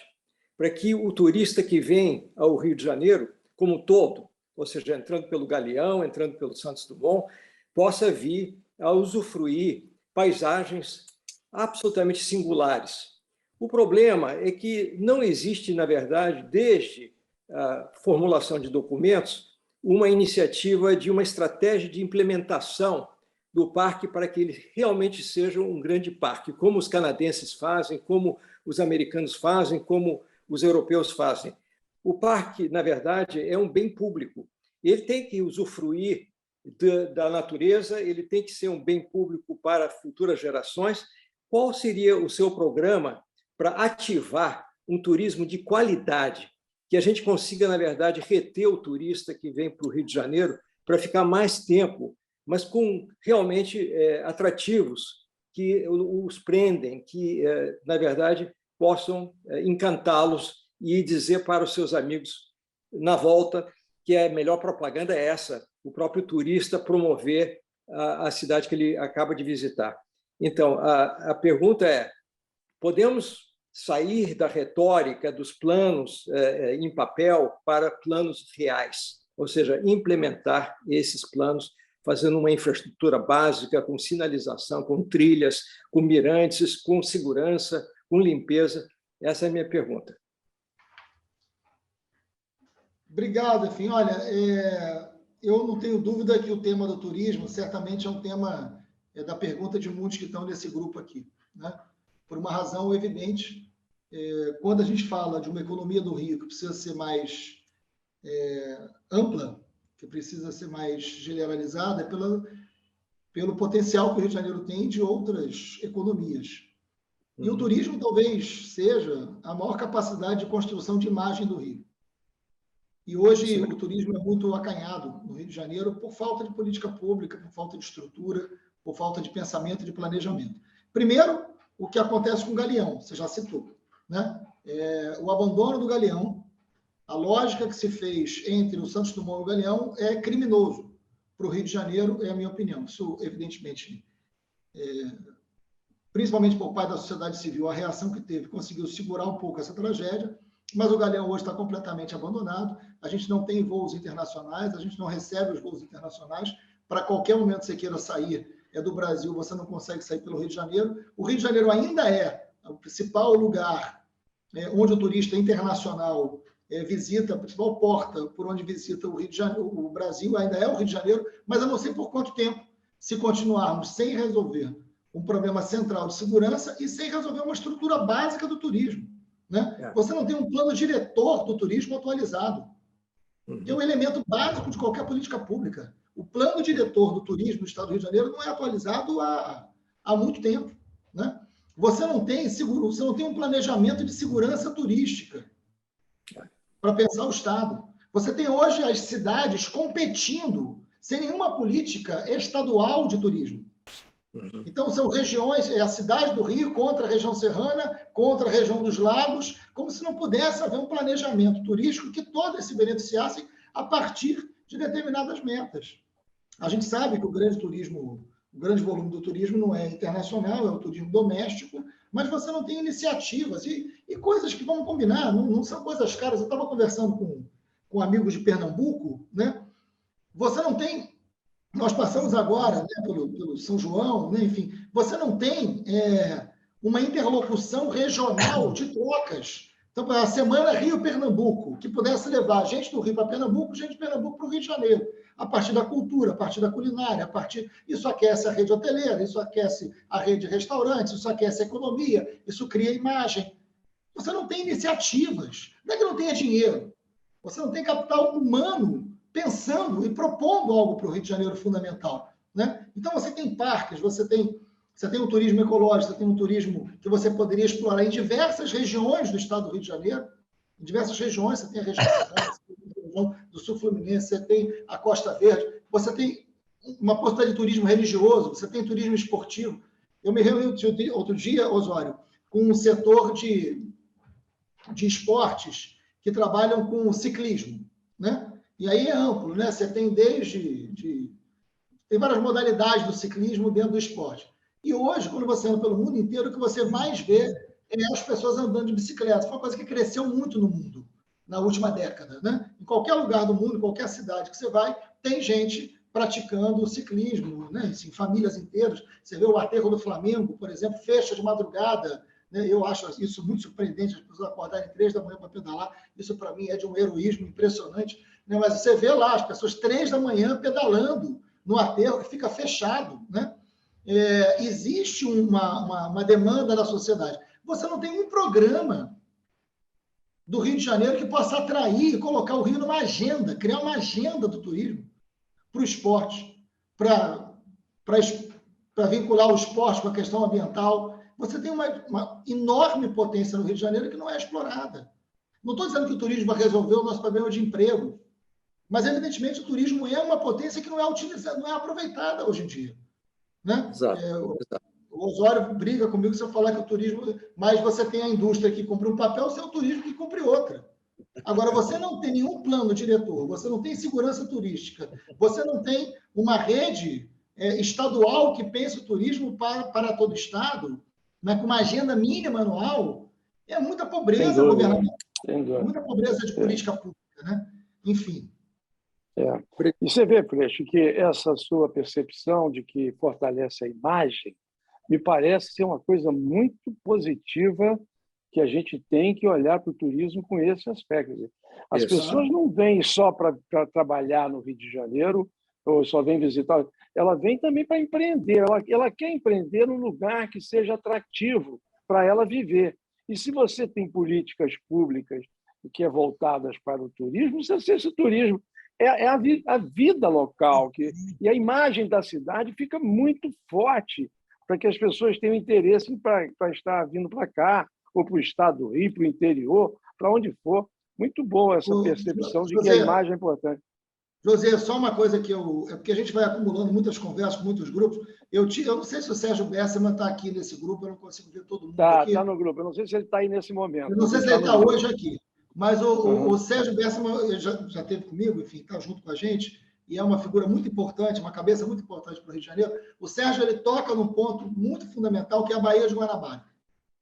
para que o turista que vem ao Rio de Janeiro, como um todo, ou seja, entrando pelo Galeão, entrando pelo Santos Dumont, possa vir a usufruir paisagens absolutamente singulares. O problema é que não existe, na verdade, desde a formulação de documentos, uma iniciativa de uma estratégia de implementação do parque para que ele realmente seja um grande parque, como os canadenses fazem, como os americanos fazem, como os europeus fazem. O parque, na verdade, é um bem público. Ele tem que usufruir da natureza, ele tem que ser um bem público para futuras gerações. Qual seria o seu programa para ativar um turismo de qualidade, que a gente consiga, na verdade, reter o turista que vem para o Rio de Janeiro para ficar mais tempo, mas com realmente atrativos que os prendem, que, na verdade, possam encantá-los e dizer para os seus amigos na volta que a melhor propaganda é essa, o próprio turista promover a cidade que ele acaba de visitar. Então, a pergunta é, podemos sair da retórica dos planos em papel para planos reais, ou seja, implementar esses planos fazendo uma infraestrutura básica, com sinalização, com trilhas, com mirantes, com segurança, com limpeza? Essa é a minha pergunta. Obrigado, enfim. Olha, eu não tenho dúvida que o tema do turismo certamente é um tema da pergunta de muitos que estão nesse grupo aqui, né? Por uma razão evidente. Quando a gente fala de uma economia do Rio que precisa ser mais ampla, que precisa ser mais generalizada, pelo potencial que o Rio de Janeiro tem de outras economias. E o turismo talvez seja a maior capacidade de construção de imagem do Rio. E hoje o turismo é muito acanhado no Rio de Janeiro por falta de política pública, por falta de estrutura, por falta de pensamento e de planejamento. Primeiro, o que acontece com o Galeão, você já citou, né? O abandono do Galeão, a lógica que se fez entre o Santos Dumont e o Galeão é criminoso para o Rio de Janeiro, é a minha opinião. Isso, evidentemente, principalmente por parte da sociedade civil, a reação que teve conseguiu segurar um pouco essa tragédia, mas o Galeão hoje está completamente abandonado, a gente não tem voos internacionais, a gente não recebe os voos internacionais, para qualquer momento que você queira sair do Brasil, você não consegue sair pelo Rio de Janeiro. O Rio de Janeiro ainda é o principal lugar onde o turista internacional visita, a principal porta por onde visita o Rio de Janeiro, o Brasil ainda é o Rio de Janeiro, mas eu não sei por quanto tempo, se continuarmos sem resolver um problema central de segurança e sem resolver uma estrutura básica do turismo, né? Você não tem um plano diretor do turismo atualizado, que é um elemento básico de qualquer política pública. O plano diretor do turismo do Estado do Rio de Janeiro não é atualizado há muito tempo, né? Você não tem um planejamento de segurança turística para pensar o Estado. Você tem hoje as cidades competindo sem nenhuma política estadual de turismo. Então, são regiões, a cidade do Rio contra a região serrana, contra a região dos lagos, como se não pudesse haver um planejamento turístico que todos se beneficiassem a partir de determinadas metas. A gente sabe que o grande volume do turismo não é internacional, é o turismo doméstico, mas você não tem iniciativas e coisas que, vamos combinar, não são coisas caras. Eu estava conversando com amigos de Pernambuco, né? Você não tem... Nós passamos agora, né, pelo São João, né, enfim, você não tem uma interlocução regional de trocas. Então, a Semana Rio-Pernambuco, que pudesse levar gente do Rio para Pernambuco, gente de Pernambuco para o Rio de Janeiro, a partir da cultura, a partir da culinária, isso aquece a rede hoteleira, isso aquece a rede de restaurantes, isso aquece a economia, isso cria imagem. Você não tem iniciativas, não é que não tenha dinheiro, você não tem capital humano pensando e propondo algo para o Rio de Janeiro fundamental, né? Então, você tem parques, você tem um turismo ecológico, você tem um turismo que você poderia explorar em diversas regiões do estado do Rio de Janeiro. Em diversas regiões, você tem a região do Sul Fluminense, você tem a Costa Verde, você tem uma possibilidade de turismo religioso, você tem turismo esportivo. Eu me reuni outro dia, Osório, com um setor de esportes que trabalham com ciclismo, né? E aí é amplo, né? Você tem tem várias modalidades do ciclismo dentro do esporte. E hoje, quando você anda pelo mundo inteiro, o que você mais vê é as pessoas andando de bicicleta. Foi uma coisa que cresceu muito no mundo na última década, né? Em qualquer lugar do mundo, em qualquer cidade que você vai, tem gente praticando ciclismo, né? Assim, famílias inteiras. Você vê o aterro do Flamengo, por exemplo, fecha de madrugada, né? Eu acho isso muito surpreendente, as pessoas acordarem 3 da manhã para pedalar. Isso, para mim, é de um heroísmo impressionante. Mas você vê lá as pessoas 3 da manhã pedalando no aterro que fica fechado, né? Existe uma demanda da sociedade. Você não tem um programa do Rio de Janeiro que possa atrair e colocar o Rio numa agenda, criar uma agenda do turismo para o esporte, para vincular o esporte com a questão ambiental. Você tem uma enorme potência no Rio de Janeiro que não é explorada. Não estou dizendo que o turismo vai resolver o nosso problema de emprego, mas, evidentemente, o turismo é uma potência que não é utilizada, não é aproveitada hoje em dia, né? Exato. O Osório briga comigo se eu falar que o turismo... Mas você tem a indústria que cumpre um papel, você é o turismo que cumpre outra. Agora, você não tem nenhum plano diretor, você não tem segurança turística, você não tem uma rede estadual que pense o turismo para todo o Estado, né, com uma agenda mínima anual, é muita pobreza governamental, é muita pobreza de política pública, né? Enfim. E você vê, Freixo, que essa sua percepção de que fortalece a imagem me parece ser uma coisa muito positiva, que a gente tem que olhar para o turismo com esse aspecto. As pessoas não vêm só para trabalhar no Rio de Janeiro ou só vêm visitar, ela vem também para empreender. Ela quer empreender num lugar que seja atrativo para ela viver. E se você tem políticas públicas que é voltadas para o turismo, esse turismo é a vida local, e a imagem da cidade fica muito forte para que as pessoas tenham interesse para estar vindo para cá, ou para o estado do Rio, para o interior, para onde for. Muito boa essa percepção de que a imagem é importante. José, só uma coisa que é porque a gente vai acumulando muitas conversas com muitos grupos. Eu não sei se o Sérgio Besserman está aqui nesse grupo, eu não consigo ver todo mundo aqui. Está no grupo. Eu não sei se ele está aí nesse momento. Eu não sei se ele está hoje aqui. Mas o Sérgio Besserman já esteve comigo, enfim, está junto com a gente, e é uma figura muito importante, uma cabeça muito importante para o Rio de Janeiro. O Sérgio ele toca num ponto muito fundamental, que é a Baía de Guanabara,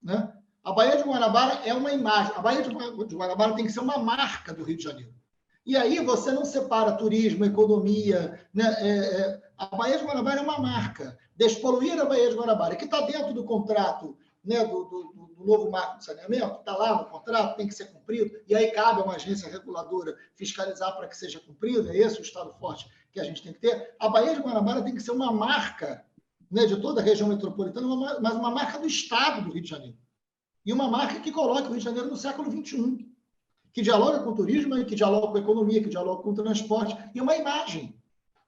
né? A Baía de Guanabara é uma imagem. A Baía de Guanabara tem que ser uma marca do Rio de Janeiro. E aí você não separa turismo, economia, né? A Baía de Guanabara é uma marca. Despoluir a Baía de Guanabara, que está dentro do contrato, né, do novo marco de saneamento, está lá no contrato, tem que ser cumprido, e aí cabe a uma agência reguladora fiscalizar para que seja cumprido, é esse o estado forte que a gente tem que ter. A Baía de Guanabara tem que ser uma marca, né, de toda a região metropolitana, mas uma marca do estado do Rio de Janeiro. E uma marca que coloque o Rio de Janeiro no século XXI, que dialoga com o turismo, que dialoga com a economia, que dialoga com o transporte, e uma imagem,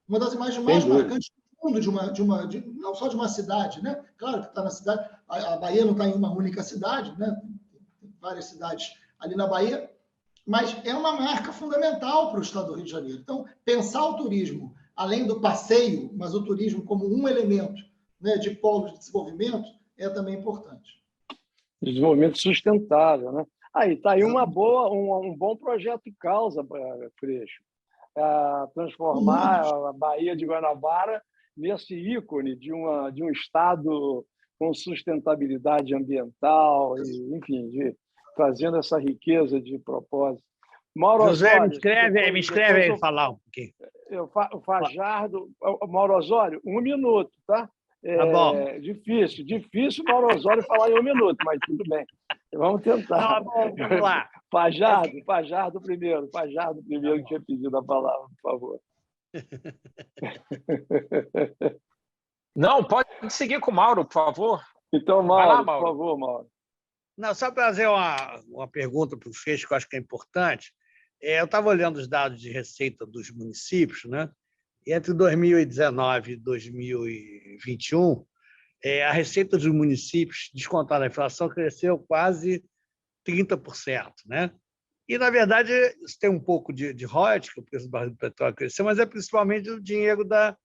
uma das imagens mais marcantes do mundo, não só de uma cidade, né? Claro que está na cidade, a Bahia não está em uma única cidade, né? Tem várias cidades ali na Bahia, mas é uma marca fundamental para o estado do Rio de Janeiro. Então, pensar o turismo, além do passeio, mas o turismo como um elemento, né, de polo de desenvolvimento, é também importante. Desenvolvimento sustentável, né? Aí está aí um bom projeto causa, Freixo, transformar a Baía de Guanabara nesse ícone de um estado com sustentabilidade ambiental, enfim, trazendo essa riqueza de propósito. Mauro Osório, me escreve aí falar um pouquinho. O Fajardo, Mauro Osório, 1 minuto, tá? Tá bom. Difícil Mauro Osório falar em 1 minuto, mas tudo bem. Vamos tentar. Tá bom, vamos lá. Fajardo primeiro que tinha pedido a palavra, por favor. Não, pode seguir com o Mauro, por favor. Então, Mauro, por favor, Mauro. Não, só para fazer uma pergunta para o Freixo, que eu acho que é importante. Eu estava olhando os dados de receita dos municípios, né? E entre 2019 e 2021, a receita dos municípios, descontada a inflação, cresceu quase 30%, né? E, na verdade, isso tem um pouco de royalties, que o preço do barril do petróleo cresceu, mas é principalmente o dinheiro da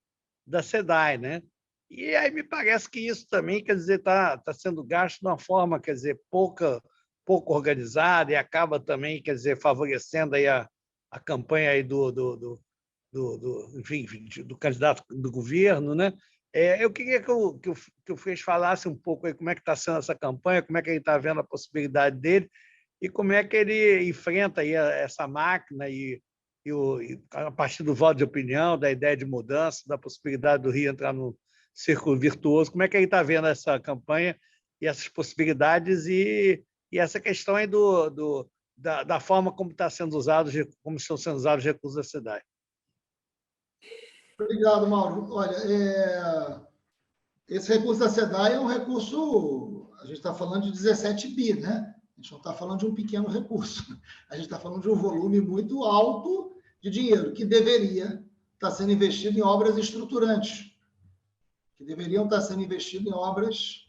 SEDAI, né? E aí me parece que isso também, quer dizer, está sendo gasto de uma forma, quer dizer, pouco organizada, e acaba também, quer dizer, favorecendo aí a campanha aí enfim, do candidato do governo, né? Eu queria que o Freixo falasse um pouco aí como é que está sendo essa campanha, como é que ele está vendo a possibilidade dele e como é que ele enfrenta aí essa máquina e a partir do voto de opinião, da ideia de mudança, da possibilidade do Rio entrar no círculo virtuoso, como é que ele está vendo essa campanha e essas possibilidades e essa questão aí da forma como estão sendo usados os recursos da cidade. Obrigado, Mauro. Olha, esse recurso da SEDAI é um recurso, a gente está falando de 17 bi, né? A gente não está falando de um pequeno recurso. A gente está falando de um volume muito alto de dinheiro que deveria estar sendo investido em obras estruturantes, que deveriam estar sendo investido em obras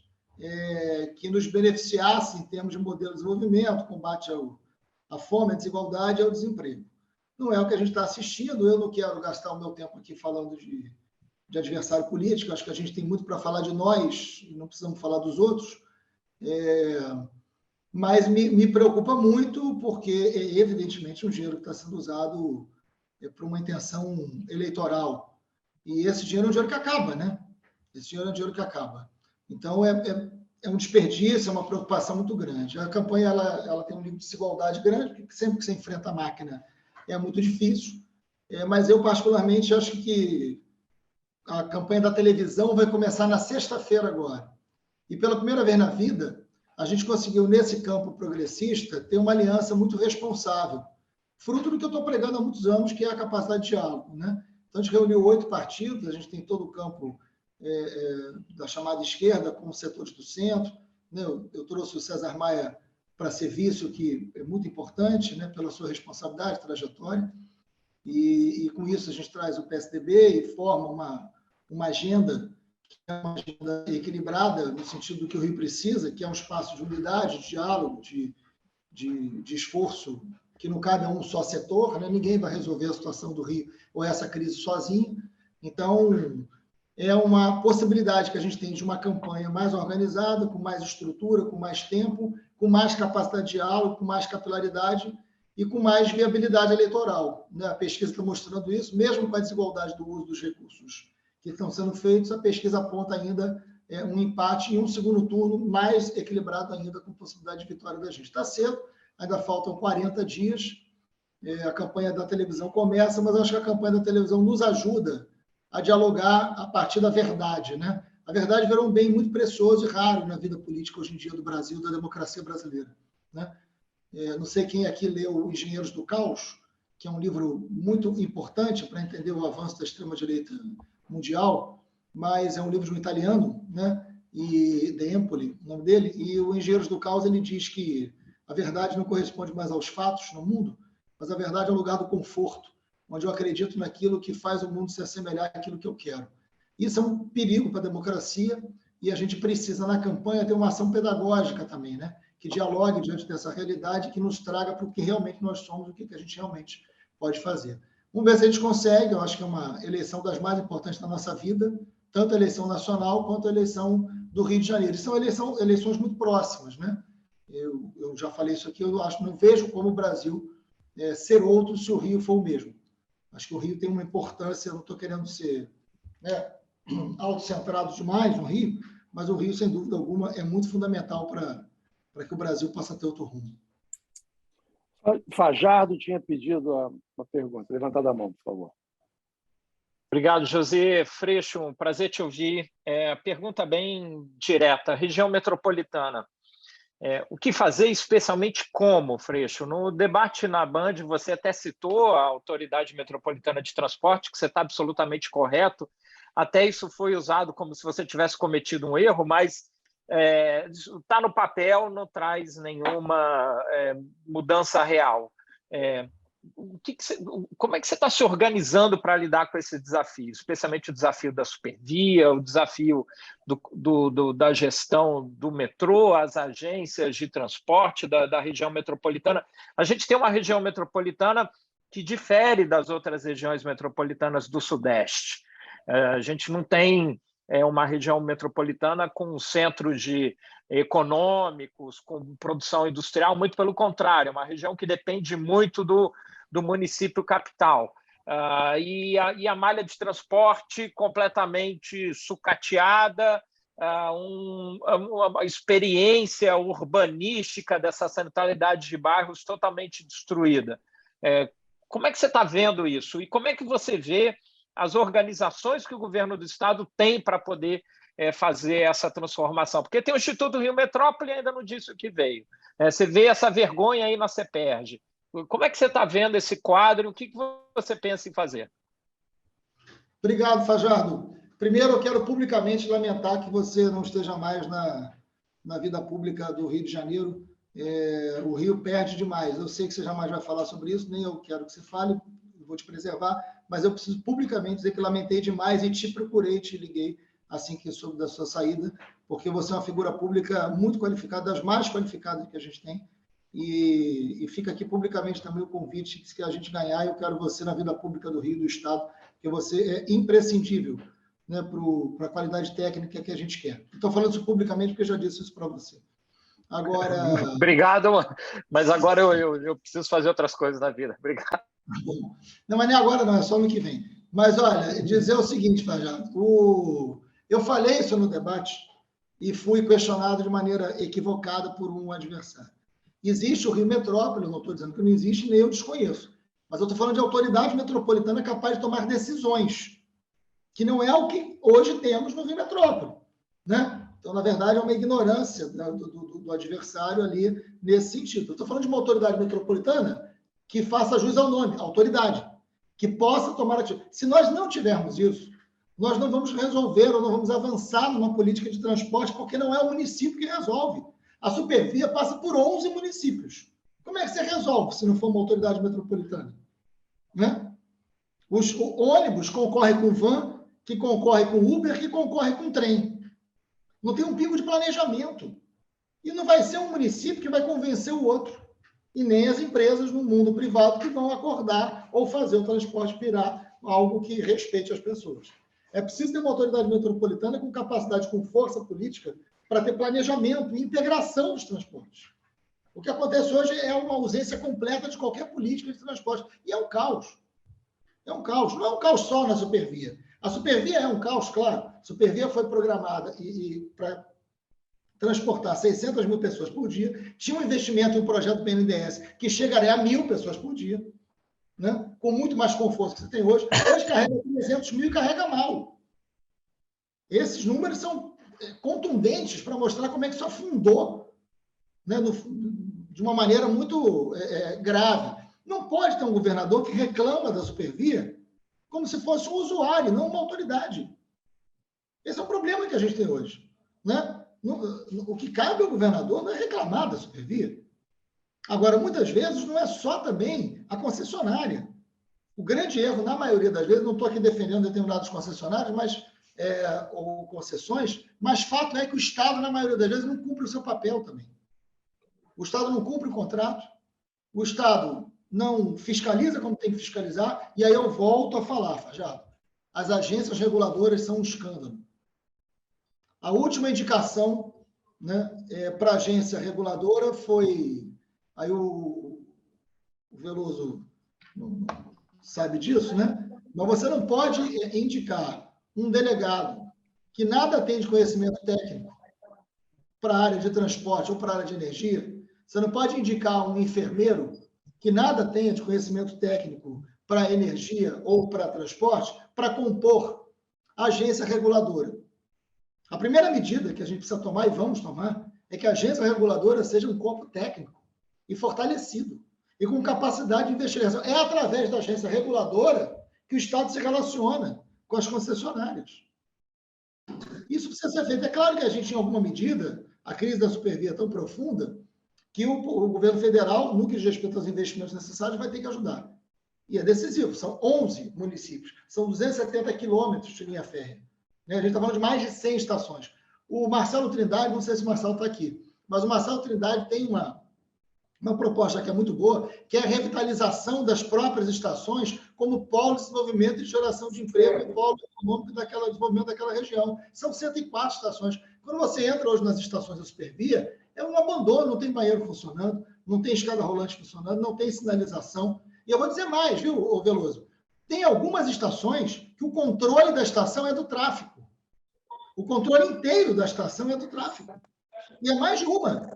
que nos beneficiassem em termos de modelo de desenvolvimento, combate à fome, à desigualdade e ao desemprego. Não é o que a gente está assistindo, eu não quero gastar o meu tempo aqui falando de de adversário político. Acho que a gente tem muito para falar de nós, e não precisamos falar dos outros. Mas me preocupa muito, porque é evidentemente um dinheiro que está sendo usado para uma intenção eleitoral. E esse dinheiro é um dinheiro que acaba, né? Esse dinheiro é um dinheiro que acaba. Então, é um desperdício, é uma preocupação muito grande. A campanha ela tem um nível de desigualdade grande, porque sempre que você enfrenta a máquina é muito difícil. Mas eu, particularmente, acho que a campanha da televisão vai começar na sexta-feira agora. E pela primeira vez na vida, a gente conseguiu, nesse campo progressista, ter uma aliança muito responsável, fruto do que eu estou pregando há muitos anos, que é a capacidade de diálogo, né? Então, a gente reuniu 8 partidos, a gente tem todo o campo da chamada esquerda com os setores do centro, né? Eu trouxe o César Maia para serviço, que é muito importante, né? Pela sua responsabilidade, trajetória, e com isso a gente traz o PSDB e forma uma agenda equilibrada, no sentido do que o Rio precisa, que é um espaço de unidade, de diálogo, de esforço, que não cabe a um só setor, né? Ninguém vai resolver a situação do Rio ou essa crise sozinho. Então, é uma possibilidade que a gente tem de uma campanha mais organizada, com mais estrutura, com mais tempo, com mais capacidade de diálogo, com mais capilaridade e com mais viabilidade eleitoral, né? A pesquisa está mostrando isso, mesmo com a desigualdade do uso dos recursos que estão sendo feitos, a pesquisa aponta ainda um empate e um segundo turno mais equilibrado ainda, com possibilidade de vitória da gente. Está cedo, ainda faltam 40 dias, a campanha da televisão começa, mas eu acho que a campanha da televisão nos ajuda a dialogar a partir da verdade, né? A verdade virou um bem muito precioso e raro na vida política hoje em dia do Brasil, da democracia brasileira, né? Não sei quem aqui leu Engenheiros do Caos, que é um livro muito importante para entender o avanço da extrema-direita mundial, mas é um livro de um italiano, né? E De Empoli, o nome dele, e o Engenheiros do Caos, ele diz que a verdade não corresponde mais aos fatos no mundo, mas a verdade é o lugar do conforto, onde eu acredito naquilo que faz o mundo se assemelhar àquilo que eu quero. Isso é um perigo para a democracia e a gente precisa, na campanha, ter uma ação pedagógica também, né? Que dialogue diante dessa realidade, que nos traga para o que realmente nós somos, o que a gente realmente pode fazer. Vamos ver se a gente consegue. Eu acho que é uma eleição das mais importantes da nossa vida, tanto a eleição nacional quanto a eleição do Rio de Janeiro. E são eleições muito próximas, né? Eu já falei isso aqui, eu não vejo como o Brasil ser outro se o Rio for o mesmo. Acho que o Rio tem uma importância, não estou querendo ser, né, autocentrado demais no Rio, mas o Rio, sem dúvida alguma, é muito fundamental para que o Brasil possa ter outro rumo. Fajardo tinha pedido uma pergunta. Levantado a mão, por favor. Obrigado, José. Freixo, um prazer te ouvir. Pergunta bem direta. Região metropolitana. O que fazer, especialmente como, Freixo? No debate na Band, você até citou a Autoridade Metropolitana de Transporte, que você está absolutamente correto. Até isso foi usado como se você tivesse cometido um erro, mas está no papel, não traz nenhuma mudança real. Como é que você está se organizando para lidar com esse desafio, especialmente o desafio da supervia, o desafio da gestão do metrô, as agências de transporte da região metropolitana? A gente tem uma região metropolitana que difere das outras regiões metropolitanas do Sudeste. A gente não tem uma região metropolitana com centros econômicos, com produção industrial, muito pelo contrário, é uma região que depende muito do município capital. E a malha de transporte completamente sucateada, uma experiência urbanística dessa centralidade de bairros totalmente destruída. Como é que você está vendo isso? E como é que você vê as organizações que o governo do Estado tem para poder fazer essa transformação? Porque tem o Instituto Rio Metrópole e ainda não disse o que veio. Você vê essa vergonha aí na CEPERJ. Como é que você está vendo esse quadro? O que você pensa em fazer? Obrigado, Fajardo. Primeiro, eu quero publicamente lamentar que você não esteja mais na vida pública do Rio de Janeiro. O Rio perde demais. Eu sei que você jamais vai falar sobre isso, nem eu quero que você fale, vou te preservar, mas eu preciso publicamente dizer que lamentei demais e te procurei, te liguei assim que soube da sua saída, porque você é uma figura pública muito qualificada, das mais qualificadas que a gente tem, e fica aqui publicamente também o convite que se a gente ganhar, eu quero você na vida pública do Rio, do Estado, porque você é imprescindível né, para a qualidade técnica que a gente quer. Estou falando isso publicamente porque eu já disse isso para você. Agora... Obrigado, mas agora eu preciso fazer outras coisas na vida. Obrigado. Não, mas nem agora não, é só no que vem. Mas, olha, dizer o seguinte, Fajardo, eu falei isso no debate e fui questionado de maneira equivocada por um adversário. Existe o Rio Metrópole, eu não estou dizendo que não existe, nem eu desconheço, mas eu estou falando de autoridade metropolitana capaz de tomar decisões, que não é o que hoje temos no Rio Metrópole, né? Então, na verdade, é uma ignorância do adversário ali nesse sentido. Eu estou falando de uma autoridade metropolitana que faça jus ao nome, autoridade, que possa tomar atitude. Se nós não tivermos isso, nós não vamos resolver ou não vamos avançar numa política de transporte, porque não é o município que resolve. A Supervia passa por 11 municípios. Como é que você resolve se não for uma autoridade metropolitana? Né? O ônibus concorre com van, que concorre com Uber, que concorre com trem. Não tem um pingo de planejamento. E não vai ser um município que vai convencer o outro. E nem as empresas no mundo privado que vão acordar ou fazer o transporte virar algo que respeite as pessoas. É preciso ter uma autoridade metropolitana com capacidade, com força política, para ter planejamento e integração dos transportes. O que acontece hoje é uma ausência completa de qualquer política de transporte. E é um caos. É um caos. Não é um caos só na Supervia. A Supervia é um caos, claro. A Supervia foi programada para transportar 600 mil pessoas por dia. Tinha um investimento em um projeto do BNDES que chegaria a 1.000 pessoas por dia, né? Com muito mais conforto que você tem hoje. Hoje carrega 300 mil e carrega mal. Esses números são contundentes para mostrar como é que isso afundou, né? De uma maneira muito grave. Não pode ter um governador que reclama da Supervia como se fosse um usuário, não uma autoridade. Esse é o problema que a gente tem hoje, né? O que cabe ao governador não é reclamar da Supervia. Agora, muitas vezes, não é só também a concessionária. O grande erro, na maioria das vezes, não estou aqui defendendo determinados concessionários, ou concessões, mas fato é que o Estado, na maioria das vezes, não cumpre o seu papel também. O Estado não cumpre o contrato, o Estado não fiscaliza como tem que fiscalizar, e aí eu volto a falar, Fajardo, as agências reguladoras são um escândalo. A última indicação, né, para a agência reguladora foi... Aí o Veloso não sabe disso, né? Mas você não pode indicar um delegado que nada tem de conhecimento técnico para a área de transporte ou para a área de energia. Você não pode indicar um enfermeiro que nada tenha de conhecimento técnico para energia ou para transporte para compor a agência reguladora. A primeira medida que a gente precisa tomar, e vamos tomar, é que a agência reguladora seja um corpo técnico e fortalecido, e com capacidade de investigação. É através da agência reguladora que o Estado se relaciona com as concessionárias. Isso precisa ser feito. É claro que a gente, em alguma medida, a crise da Supervia é tão profunda que o governo federal, no que diz respeito aos investimentos necessários, vai ter que ajudar. E é decisivo. São 11 municípios, são 270 quilômetros de linha férrea. A gente está falando de mais de 100 estações. O Marcelo Trindade, não sei se o Marcelo está aqui, mas o Marcelo Trindade tem uma proposta que é muito boa, que é a revitalização das próprias estações como polo de desenvolvimento e de geração de emprego e polo econômico daquele desenvolvimento daquela região. São 104 estações. Quando você entra hoje nas estações da Supervia, é um abandono, não tem banheiro funcionando, não tem escada rolante funcionando, não tem sinalização. E eu vou dizer mais, viu, Veloso? Tem algumas estações que o controle da estação é do tráfego. O controle inteiro da estação é do tráfego. E é mais de uma.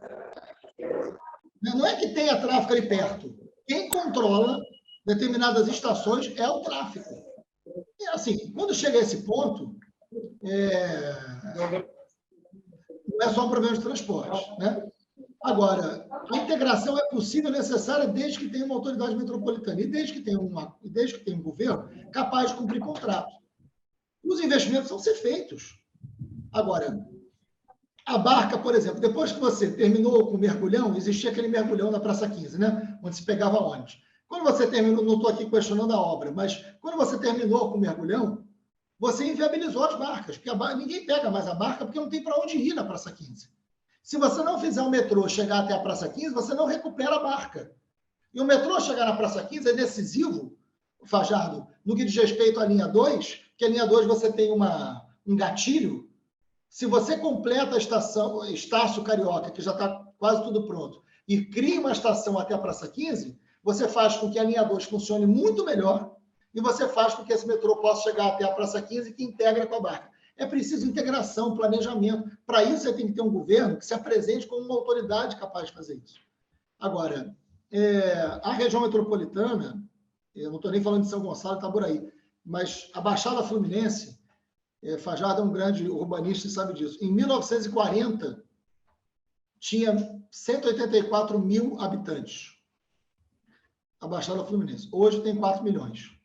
Não é que tenha tráfego ali perto. Quem controla determinadas estações é o tráfego. E, assim, quando chega a esse ponto, não é só um problema de transporte, né? Agora, a integração é possível, necessária, desde que tenha uma autoridade metropolitana e desde que tenha um governo capaz de cumprir contrato. Os investimentos vão ser feitos. Agora, a barca, por exemplo, depois que você terminou com o mergulhão, existia aquele mergulhão na Praça 15, né? Onde se pegava ônibus. Quando você terminou, não estou aqui questionando a obra, mas quando você terminou com o mergulhão, você inviabilizou as barcas, porque ninguém pega mais a barca porque não tem para onde ir na Praça 15. Se você não fizer o metrô chegar até a Praça 15, você não recupera a barca. E o metrô chegar na Praça 15 é decisivo, Fajardo, no que diz respeito à linha 2, que a linha 2 você tem um gatilho. Se você completa a estação Estácio Carioca, que já está quase tudo pronto, e cria uma estação até a Praça 15, você faz com que a linha 2 funcione muito melhor e você faz com que esse metrô possa chegar até a Praça 15 que integra com a Barca. É preciso integração, planejamento. Para isso, você tem que ter um governo que se apresente como uma autoridade capaz de fazer isso. Agora, a região metropolitana, eu não estou nem falando de São Gonçalo e Itaboraí, mas a Baixada Fluminense, Fajardo é um grande urbanista e sabe disso. Em 1940, tinha 184 mil habitantes. A Baixada Fluminense. Hoje tem 4 milhões.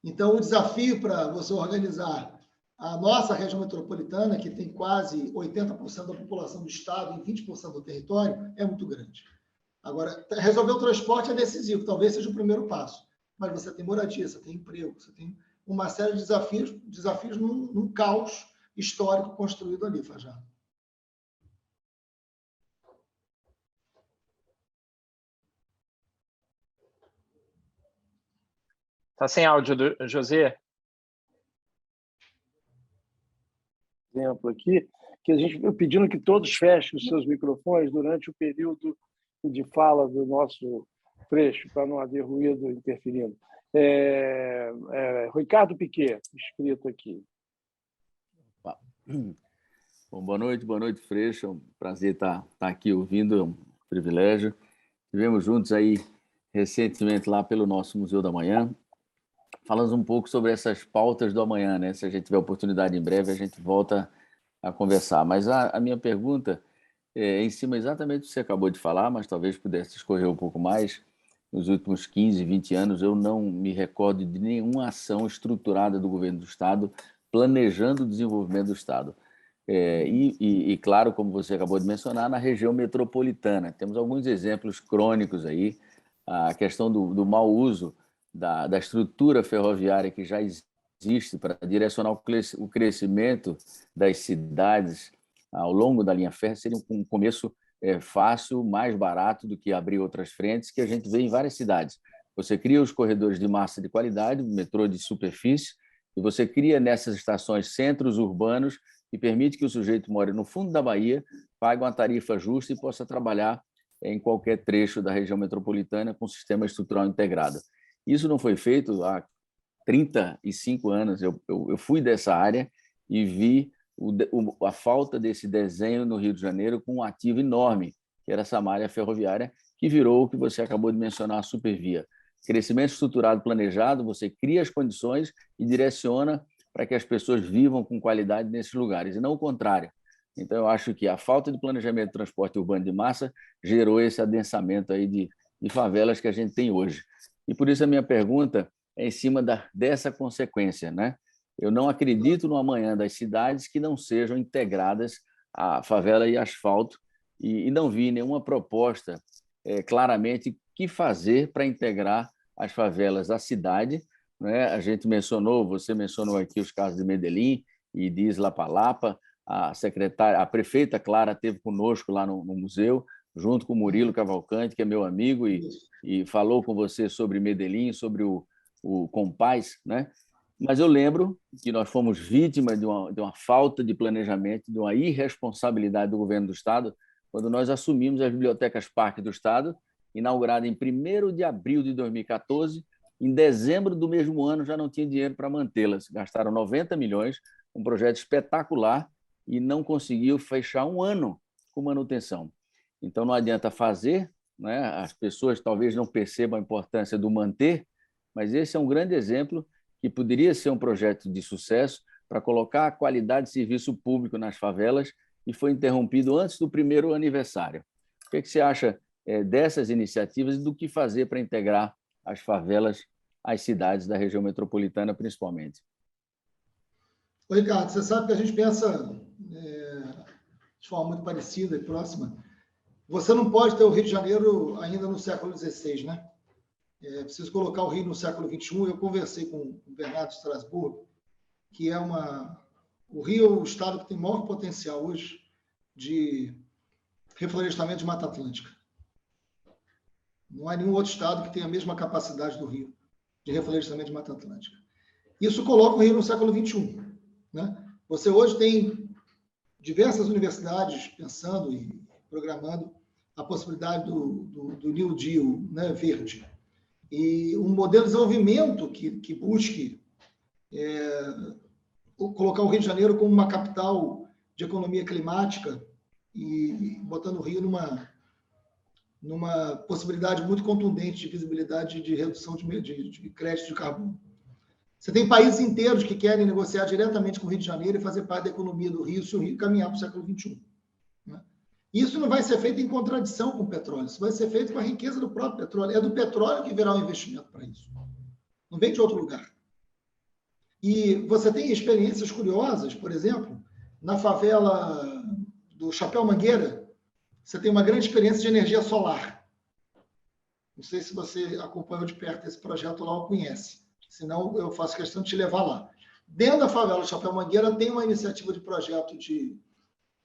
Então, o desafio para você organizar a nossa região metropolitana, que tem quase 80% da população do estado e 20% do território, é muito grande. Agora, resolver o transporte é decisivo, talvez seja o primeiro passo. Mas você tem moradia, você tem emprego, você tem uma série de desafios num caos histórico construído ali, Fajardo. Está sem áudio, José? Exemplo aqui, que a gente pedindo que todos fechem os seus microfones durante o período de fala do nosso Freixo, para não haver ruído interferindo. Ricardo Piquet, escrito aqui. Bom, boa noite, Freixo. É um prazer estar aqui ouvindo, é um privilégio. Estivemos juntos aí recentemente lá pelo nosso Museu da Manhã. Falamos um pouco sobre essas pautas do amanhã, né? Se a gente tiver oportunidade em breve, a gente volta a conversar. Mas a minha pergunta é em cima exatamente do que você acabou de falar, mas talvez pudesse escorrer um pouco mais. Nos últimos 15, 20 anos, eu não me recordo de nenhuma ação estruturada do governo do Estado planejando o desenvolvimento do Estado. E, claro, como você acabou de mencionar, na região metropolitana. Temos alguns exemplos crônicos aí, a questão do mau uso da estrutura ferroviária que já existe para direcionar o crescimento das cidades ao longo da linha férrea seria um começo fácil, mais barato do que abrir outras frentes que a gente vê em várias cidades. Você cria os corredores de massa de qualidade, metrô de superfície, e você cria nessas estações centros urbanos que permite que o sujeito more no fundo da Bahia, pague uma tarifa justa e possa trabalhar em qualquer trecho da região metropolitana com sistema estrutural integrado. Isso não foi feito há 35 anos. Eu fui dessa área e vi a falta desse desenho no Rio de Janeiro com um ativo enorme, que era essa malha ferroviária, que virou o que você acabou de mencionar, a Supervia. Crescimento estruturado planejado, você cria as condições e direciona para que as pessoas vivam com qualidade nesses lugares, e não o contrário. Então, eu acho que a falta de planejamento de transporte urbano de massa gerou esse adensamento aí de favelas que a gente tem hoje. E por isso a minha pergunta é em cima dessa consequência, né? Eu não acredito no amanhã das cidades que não sejam integradas a favela e asfalto, e não vi nenhuma proposta claramente que fazer para integrar as favelas à cidade, né? A gente você mencionou aqui os casos de Medellín e de Islapalapa. A prefeita Clara esteve conosco lá no museu, junto com o Murilo Cavalcante, que é meu amigo, e falou com você sobre Medellín, sobre o Compaz, né? Mas eu lembro que nós fomos vítimas de uma falta de planejamento, de uma irresponsabilidade do governo do Estado, quando nós assumimos as bibliotecas Parque do Estado, inaugurada em 1º de abril de 2014. Em dezembro do mesmo ano já não tinha dinheiro para mantê-las. Gastaram 90 milhões, um projeto espetacular, e não conseguiu fechar um ano com manutenção. Então, não adianta fazer, né? As pessoas talvez não percebam a importância do manter, mas esse é um grande exemplo que poderia ser um projeto de sucesso para colocar a qualidade de serviço público nas favelas, e foi interrompido antes do primeiro aniversário. O que você acha dessas iniciativas e do que fazer para integrar as favelas às cidades da região metropolitana, principalmente? Ô, Ricardo, você sabe que a gente pensa de forma muito parecida e próxima. Você não pode ter o Rio de Janeiro ainda no século XVI, né? É preciso colocar o Rio no século XXI. Eu conversei com o Bernardo de Estrasburgo, que é o Rio é o estado que tem maior potencial hoje de reflorestamento de Mata Atlântica. Não há nenhum outro estado que tenha a mesma capacidade do Rio de reflorestamento de Mata Atlântica. Isso coloca o Rio no século XXI. Né? Você hoje tem diversas universidades pensando e programando a possibilidade do New Deal, né, verde. E um modelo de desenvolvimento que busque colocar o Rio de Janeiro como uma capital de economia climática e botando o Rio numa possibilidade muito contundente de visibilidade de redução de crédito de carbono. Você tem países inteiros que querem negociar diretamente com o Rio de Janeiro e fazer parte da economia do Rio, se o Rio caminhar para o século XXI. Né? Isso não vai ser feito em contradição com o petróleo, isso vai ser feito com a riqueza do próprio petróleo. É do petróleo que virá o investimento para isso. Não vem de outro lugar. E você tem experiências curiosas, por exemplo, na favela do Chapéu Mangueira, você tem uma grande experiência de energia solar. Não sei se você acompanhou de perto esse projeto lá ou conhece. Senão, eu faço questão de te levar lá. Dentro da favela do Chapéu Mangueira tem uma iniciativa de projeto de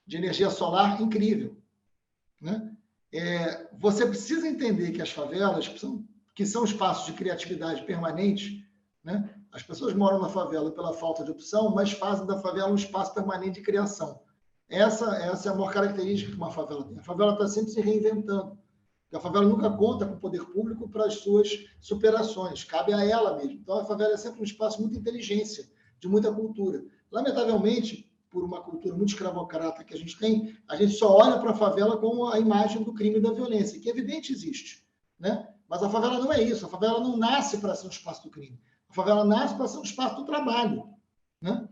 energia solar incrível. Né? Você precisa entender que as favelas, que são espaços de criatividade permanente, né? As pessoas moram na favela pela falta de opção, mas fazem da favela um espaço permanente de criação. Essa é a maior característica que uma favela tem. A favela está sempre se reinventando. A favela nunca conta com o poder público para as suas superações, cabe a ela mesmo. Então, a favela é sempre um espaço de muita inteligência, de muita cultura. Lamentavelmente, por uma cultura muito escravocrata que a gente só olha para a favela como a imagem do crime e da violência, que é evidente existe. Né? Mas a favela não é isso, a favela não nasce para ser um espaço do crime. A favela nasce para ser um espaço do trabalho. Né?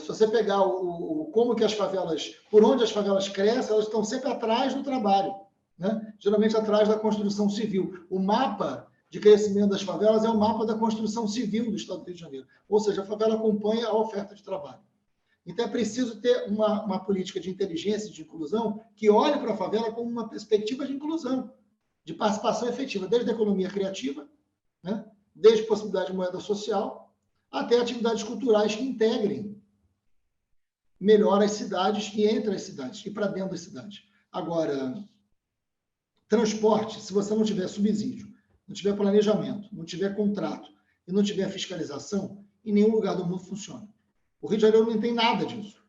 Se você pegar como que as favelas, por onde as favelas crescem, elas estão sempre atrás do trabalho. Né? Geralmente atrás da construção civil. O mapa de crescimento das favelas é o mapa da construção civil do Estado do Rio de Janeiro. Ou seja, a favela acompanha a oferta de trabalho. Então, é preciso ter uma política de inteligência e de inclusão que olhe para a favela como uma perspectiva de inclusão, de participação efetiva, desde a economia criativa, né? Desde a possibilidade de moeda social, até atividades culturais que integrem melhor as cidades e entre as cidades, e para dentro das cidades. Agora, transporte, se você não tiver subsídio, não tiver planejamento, não tiver contrato e não tiver fiscalização, em nenhum lugar do mundo funciona. O Rio de Janeiro não tem nada disso.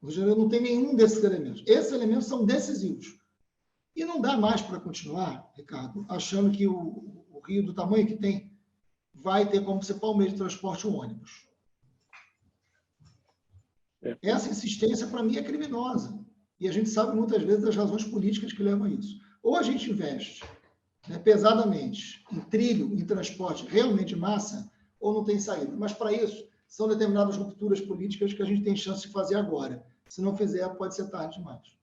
O Rio de Janeiro não tem nenhum desses elementos. Esses elementos são decisivos. E não dá mais para continuar, Ricardo, achando que o Rio, do tamanho que tem, vai ter como principal meio de transporte o ônibus. Essa insistência, para mim, é criminosa. E a gente sabe muitas vezes as razões políticas que levam a isso. Ou a gente investe, né, pesadamente em trilho, em transporte realmente de massa, ou não tem saída. Mas, para isso, são determinadas rupturas políticas que a gente tem chance de fazer agora. Se não fizer, pode ser tarde demais.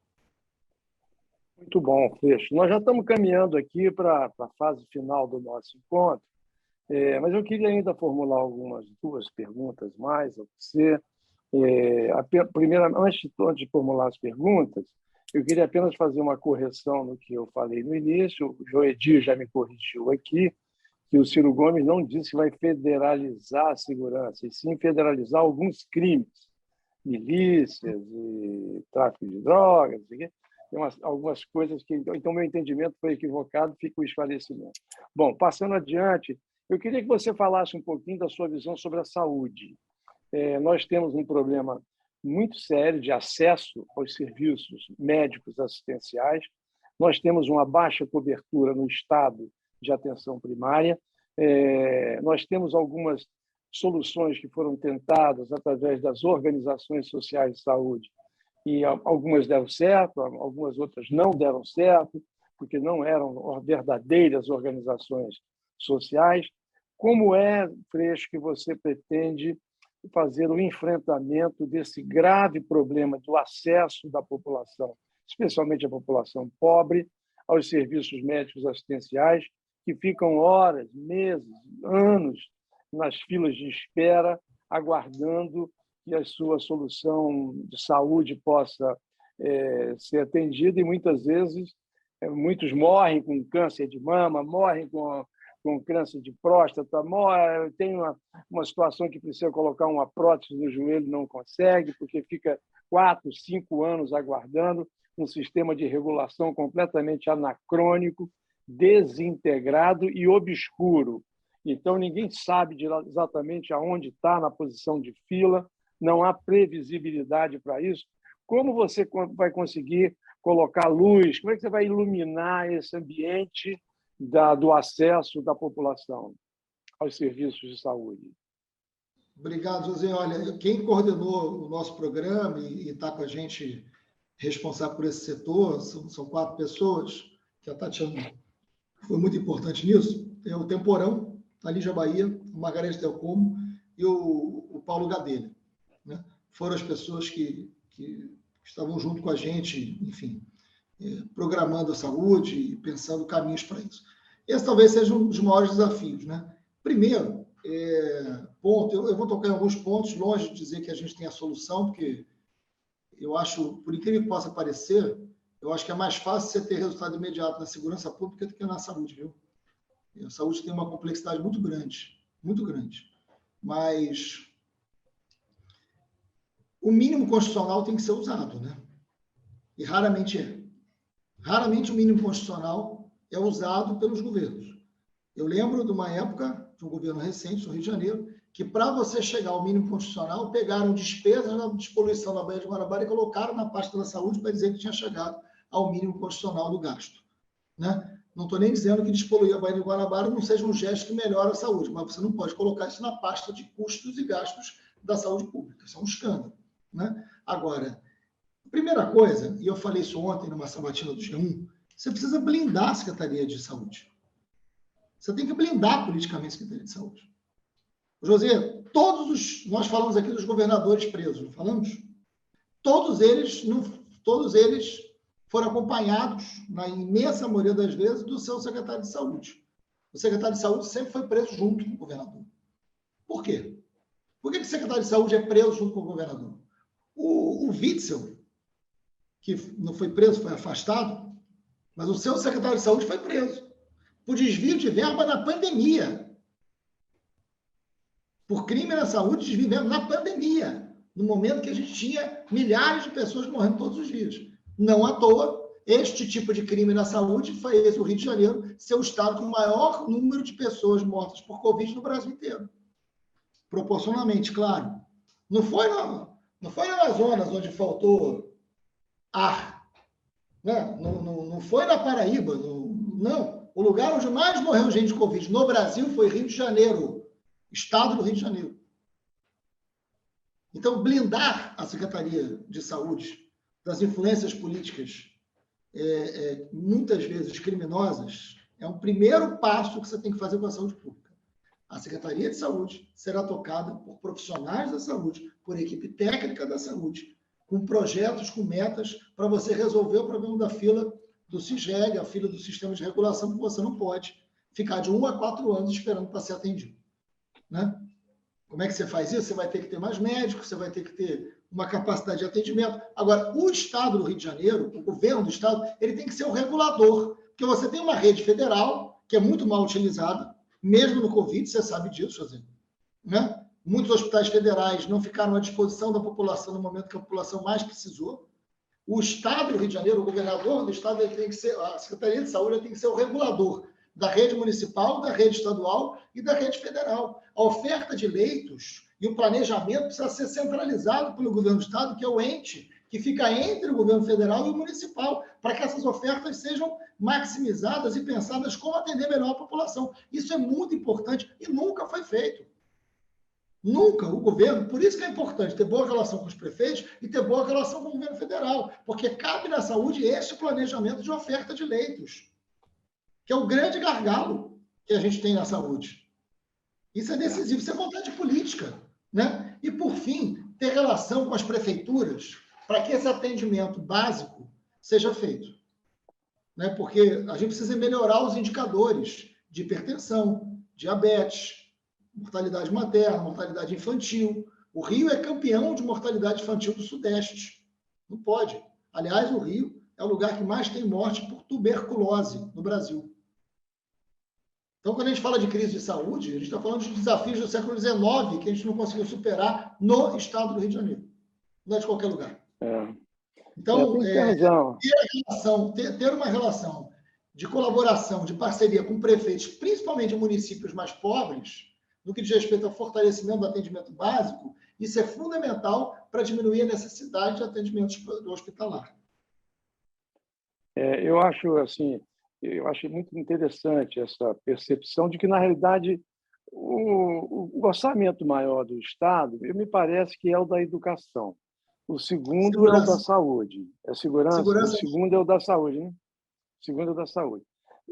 Muito bom, Freixo. Nós já estamos caminhando aqui para a fase final do nosso encontro, mas eu queria ainda formular duas perguntas mais a você. Primeira, antes de formular as perguntas, eu queria apenas fazer uma correção no que eu falei no início. O Joedir já me corrigiu aqui, que o Ciro Gomes não disse que vai federalizar a segurança, e sim federalizar alguns crimes, milícias e tráfico de drogas. Tem algumas coisas que... Então, meu entendimento foi equivocado, fica o esclarecimento. Bom, passando adiante, eu queria que você falasse um pouquinho da sua visão sobre a saúde. Nós temos um problema muito sério de acesso aos serviços médicos assistenciais. Nós temos uma baixa cobertura no estado de atenção primária. Nós temos algumas soluções que foram tentadas através das organizações sociais de saúde, e algumas deram certo, algumas outras não deram certo, porque não eram verdadeiras organizações sociais. Como é, Freixo, que você pretende fazer o enfrentamento desse grave problema do acesso da população, especialmente a população pobre, aos serviços médicos assistenciais, que ficam horas, meses, anos nas filas de espera, aguardando que a sua solução de saúde possa ser atendida, e muitas vezes muitos morrem com câncer de mama, morrem com câncer de próstata, tem uma situação que precisa colocar uma prótese no joelho, não consegue, porque fica 4, 5 anos aguardando um sistema de regulação completamente anacrônico, desintegrado e obscuro. Então, ninguém sabe exatamente aonde está na posição de fila, não há previsibilidade para isso. Como você vai conseguir colocar luz? Como é que você vai iluminar esse ambiente do acesso da população aos serviços de saúde? Obrigado, José. Olha, quem coordenou o nosso programa e está com a gente responsável por esse setor, são 4 pessoas, que a Tatiana foi muito importante nisso. É o Temporão, a Lígia Bahia, o Margarete Del Como e o Paulo Gadelha, né? Foram as pessoas que estavam junto com a gente, enfim, programando a saúde e pensando caminhos para isso. Esse talvez seja um dos maiores desafios, né? Primeiro, eu vou tocar em alguns pontos, longe de dizer que a gente tem a solução, porque eu acho, por incrível que possa parecer, eu acho que é mais fácil você ter resultado imediato na segurança pública do que na saúde, viu? A saúde tem uma complexidade muito grande, muito grande. Mas o mínimo constitucional tem que ser usado, né? E raramente é. Raramente o mínimo constitucional é usado pelos governos. Eu lembro de uma época, de um governo recente, no Rio de Janeiro, que para você chegar ao mínimo constitucional, pegaram despesas da despoluição da Baía de Guanabara e colocaram na pasta da saúde para dizer que tinha chegado ao mínimo constitucional do gasto, né? Não estou nem dizendo que despoluir a Baía de Guanabara não seja um gesto que melhora a saúde, mas você não pode colocar isso na pasta de custos e gastos da saúde pública. Isso é um escândalo, né? Agora, a primeira coisa, e eu falei isso ontem numa sabatina do G1, você precisa blindar a Secretaria de Saúde. Você tem que blindar politicamente a Secretaria de Saúde. José, nós falamos aqui dos governadores presos, não falamos? Todos eles foram acompanhados, na imensa maioria das vezes, do seu secretário de saúde. O secretário de saúde sempre foi preso junto com o governador. Por quê? Por que o secretário de saúde é preso junto com o governador? O Witzel, que não foi preso, foi afastado, mas o seu secretário de saúde foi preso por desvio de verba na pandemia. Por crime na saúde, desvio de verba na pandemia, no momento que a gente tinha milhares de pessoas morrendo todos os dias. Não à toa, este tipo de crime na saúde fez o Rio de Janeiro ser o estado com o maior número de pessoas mortas por Covid no Brasil inteiro. Proporcionalmente, claro. Não foi no Amazonas onde faltou ar. Né? Não foi na Paraíba. Não. O lugar onde mais morreu gente de Covid no Brasil foi Rio de Janeiro. Estado do Rio de Janeiro. Então, blindar a Secretaria de Saúde das influências políticas, muitas vezes criminosas, é um primeiro passo que você tem que fazer com a saúde pública. A Secretaria de Saúde será tocada por profissionais da saúde, por equipe técnica da saúde, com projetos, com metas, para você resolver o problema da fila do CISREG, a fila do sistema de regulação, que você não pode ficar de 1 a 4 anos esperando para ser atendido. Né? Como é que você faz isso? Você vai ter que ter mais médicos, você vai ter que ter uma capacidade de atendimento. Agora, o Estado do Rio de Janeiro, o governo do Estado, ele tem que ser o regulador, porque você tem uma rede federal que é muito mal utilizada, mesmo no Covid, você sabe disso, José. Né? Muitos hospitais federais não ficaram à disposição da população no momento que a população mais precisou. O Estado do Rio de Janeiro, o governador do Estado, ele tem que ser, a Secretaria de Saúde tem que ser o regulador da rede municipal, da rede estadual e da rede federal. A oferta de leitos e o planejamento precisa ser centralizado pelo governo do Estado, que é o ente que fica entre o governo federal e o municipal, para que essas ofertas sejam maximizadas e pensadas como atender melhor a população. Isso é muito importante e nunca foi feito. Nunca o governo, por isso que é importante ter boa relação com os prefeitos e ter boa relação com o governo federal, porque cabe na saúde esse planejamento de oferta de leitos, que é o grande gargalo que a gente tem na saúde. Isso é decisivo, isso é vontade política, né? E, por fim, ter relação com as prefeituras para que esse atendimento básico seja feito. Né? Porque a gente precisa melhorar os indicadores de hipertensão, diabetes, mortalidade materna, mortalidade infantil. O Rio é campeão de mortalidade infantil do Sudeste. Não pode. Aliás, o Rio é o lugar que mais tem morte por tuberculose no Brasil. Então, quando a gente fala de crise de saúde, a gente está falando de desafios do século XIX que a gente não conseguiu superar no estado do Rio de Janeiro. Não é de qualquer lugar. Então, ter uma relação de colaboração, de parceria com prefeitos, principalmente em municípios mais pobres, no que diz respeito ao fortalecimento do atendimento básico, isso é fundamental para diminuir a necessidade de atendimento hospitalar. Eu acho muito interessante essa percepção de que, na realidade, o orçamento maior do Estado, me parece que é o da educação. O segundo é o da saúde. É segurança. O segundo é o da saúde, né? O segundo é o da saúde.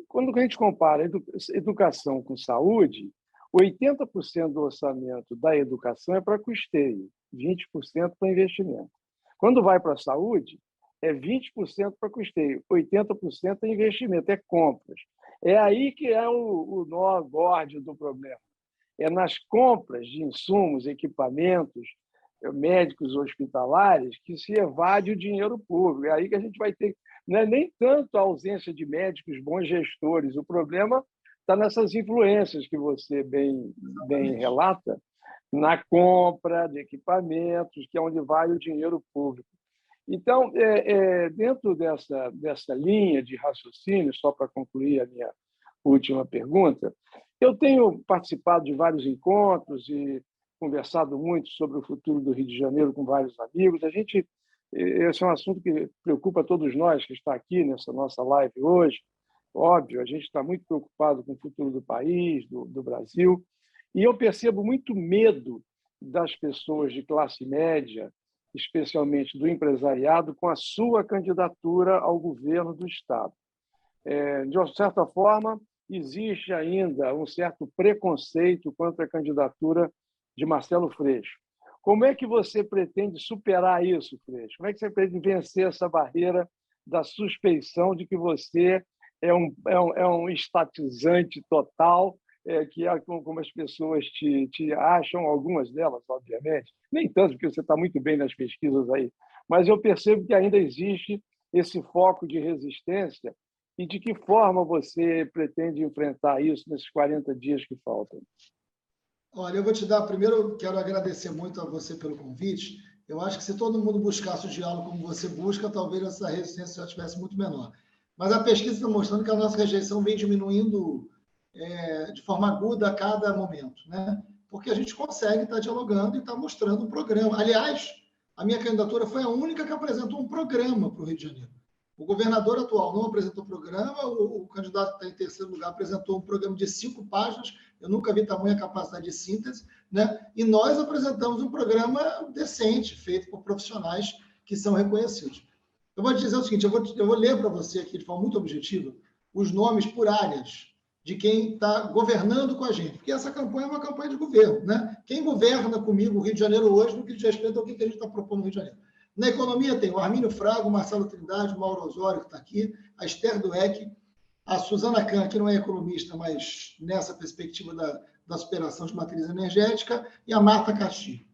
Quando a gente compara educação com saúde, 80% do orçamento da educação é para custeio, 20% para investimento. Quando vai para a saúde, é 20% para custeio, 80% é investimento, é compras. É aí que é o nó górdio do problema. É nas compras de insumos, equipamentos, médicos hospitalares, que se evade o dinheiro público. É aí que a gente vai ter... Não é nem tanto a ausência de médicos bons gestores, o problema está nessas influências que você bem relata, na compra de equipamentos, que é onde vai o dinheiro público. Então, dentro dessa linha de raciocínio, só para concluir a minha última pergunta, eu tenho participado de vários encontros e conversado muito sobre o futuro do Rio de Janeiro com vários amigos. Esse é um assunto que preocupa todos nós que está aqui nessa nossa live hoje. Óbvio, a gente está muito preocupado com o futuro do país, do Brasil, e eu percebo muito medo das pessoas de classe média, especialmente do empresariado, com a sua candidatura ao governo do Estado. De uma certa forma, existe ainda um certo preconceito contra a candidatura de Marcelo Freixo. Como é que você pretende superar isso, Freixo? Como é que você pretende vencer essa barreira da suspeição de que você é um estatizante total, que é como as pessoas te acham, algumas delas, obviamente, nem tanto, porque você está muito bem nas pesquisas aí, mas eu percebo que ainda existe esse foco de resistência e de que forma você pretende enfrentar isso nesses 40 dias que faltam? Olha, eu vou te dar, primeiro, eu quero agradecer muito a você pelo convite. Eu acho que se todo mundo buscasse o diálogo como você busca, talvez essa resistência já estivesse muito menor. Mas a pesquisa está mostrando que a nossa rejeição vem diminuindo de forma aguda a cada momento, né? Porque a gente consegue estar dialogando e estar mostrando um programa. Aliás, a minha candidatura foi a única que apresentou um programa para o Rio de Janeiro. O governador atual não apresentou programa, o candidato que está em terceiro lugar apresentou um programa de 5 páginas, eu nunca vi tamanha capacidade de síntese, né? E nós apresentamos um programa decente, feito por profissionais que são reconhecidos. Eu vou te dizer o seguinte, eu vou ler para você aqui de forma muito objetiva os nomes por áreas de quem está governando com a gente, porque essa campanha é uma campanha de governo, né? Quem governa comigo o Rio de Janeiro hoje, no que diz respeito ao que a gente está propondo no Rio de Janeiro. Na economia tem o Armínio Fraga, o Marcelo Trindade, o Mauro Osório, que está aqui, a Esther Dueck, a Suzana Kahn, que não é economista, mas nessa perspectiva da superação de matriz energética, e a Marta Castilho.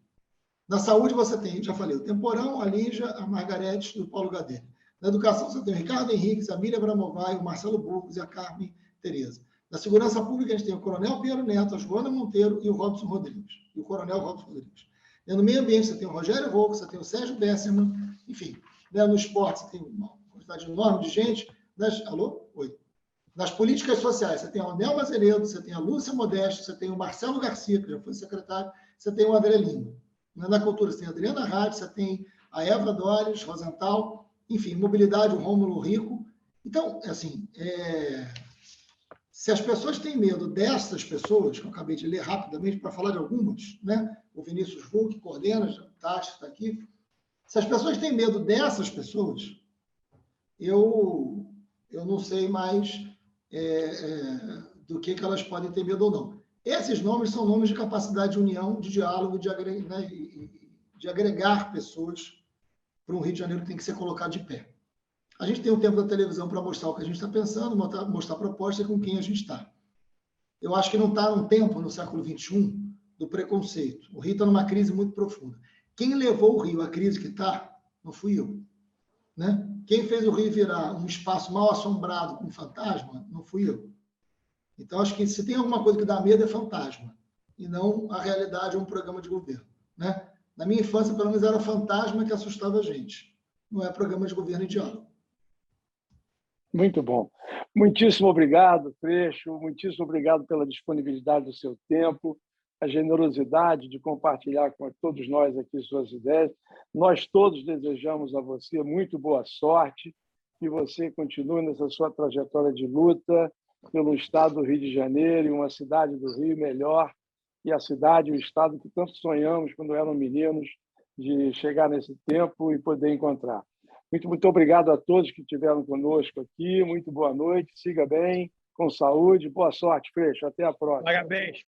Na saúde você tem, já falei, o Temporão, a Lígia, a Margarete e o Paulo Gadelha. Na educação você tem o Ricardo Henriques, a Miriam Bramovai, o Marcelo Burgos e a Carmen Tereza. Na segurança pública a gente tem o Coronel Pinheiro Neto, a Joana Monteiro e o Robson Rodrigues. E o Coronel Robson Rodrigues. No meio ambiente, você tem o Rogério Volk, você tem o Sérgio Besserman, enfim. No esporte, você tem uma quantidade enorme de gente. Alô? Oi. Nas políticas sociais, você tem o Anel Mazeredo, você tem a Lúcia Modesto, você tem o Marcelo Garcia, que já foi secretário, você tem o André Lima. Na cultura, você tem a Adriana Rádio, você tem a Eva Dores, Rosenthal, enfim, mobilidade, o Rômulo Rico. Então, assim, se as pessoas têm medo dessas pessoas, que eu acabei de ler rapidamente para falar de algumas, né? O Vinícius Huck coordena, o Tati está aqui. Se as pessoas têm medo dessas pessoas, eu não sei mais do que elas podem ter medo ou não. Esses nomes são nomes de capacidade de união, de diálogo, de agregar pessoas para um Rio de Janeiro que tem que ser colocado de pé. A gente tem o tempo da televisão para mostrar o que a gente está pensando, mostrar a proposta com quem a gente está. Eu acho que não está num tempo, no século XXI, do preconceito. O Rio está numa crise muito profunda. Quem levou o Rio à crise que está, não fui eu. Né? Quem fez o Rio virar um espaço mal assombrado com fantasma, não fui eu. Então, acho que se tem alguma coisa que dá medo é fantasma, e não a realidade ou um programa de governo. Né? Na minha infância, pelo menos, era fantasma que assustava a gente. Não é programa de governo e diálogo. Muito bom. Muitíssimo obrigado, Freixo. Muitíssimo obrigado pela disponibilidade do seu tempo, a generosidade de compartilhar com todos nós aqui suas ideias. Nós todos desejamos a você muito boa sorte, que você continue nessa sua trajetória de luta pelo Estado do Rio de Janeiro, e uma cidade do Rio melhor, e a cidade, o Estado que tanto sonhamos quando eram meninos, de chegar nesse tempo e poder encontrar. Muito obrigado a todos que estiveram conosco aqui. Muito boa noite. Siga bem, com saúde. Boa sorte, Freixo. Até a próxima. Parabéns.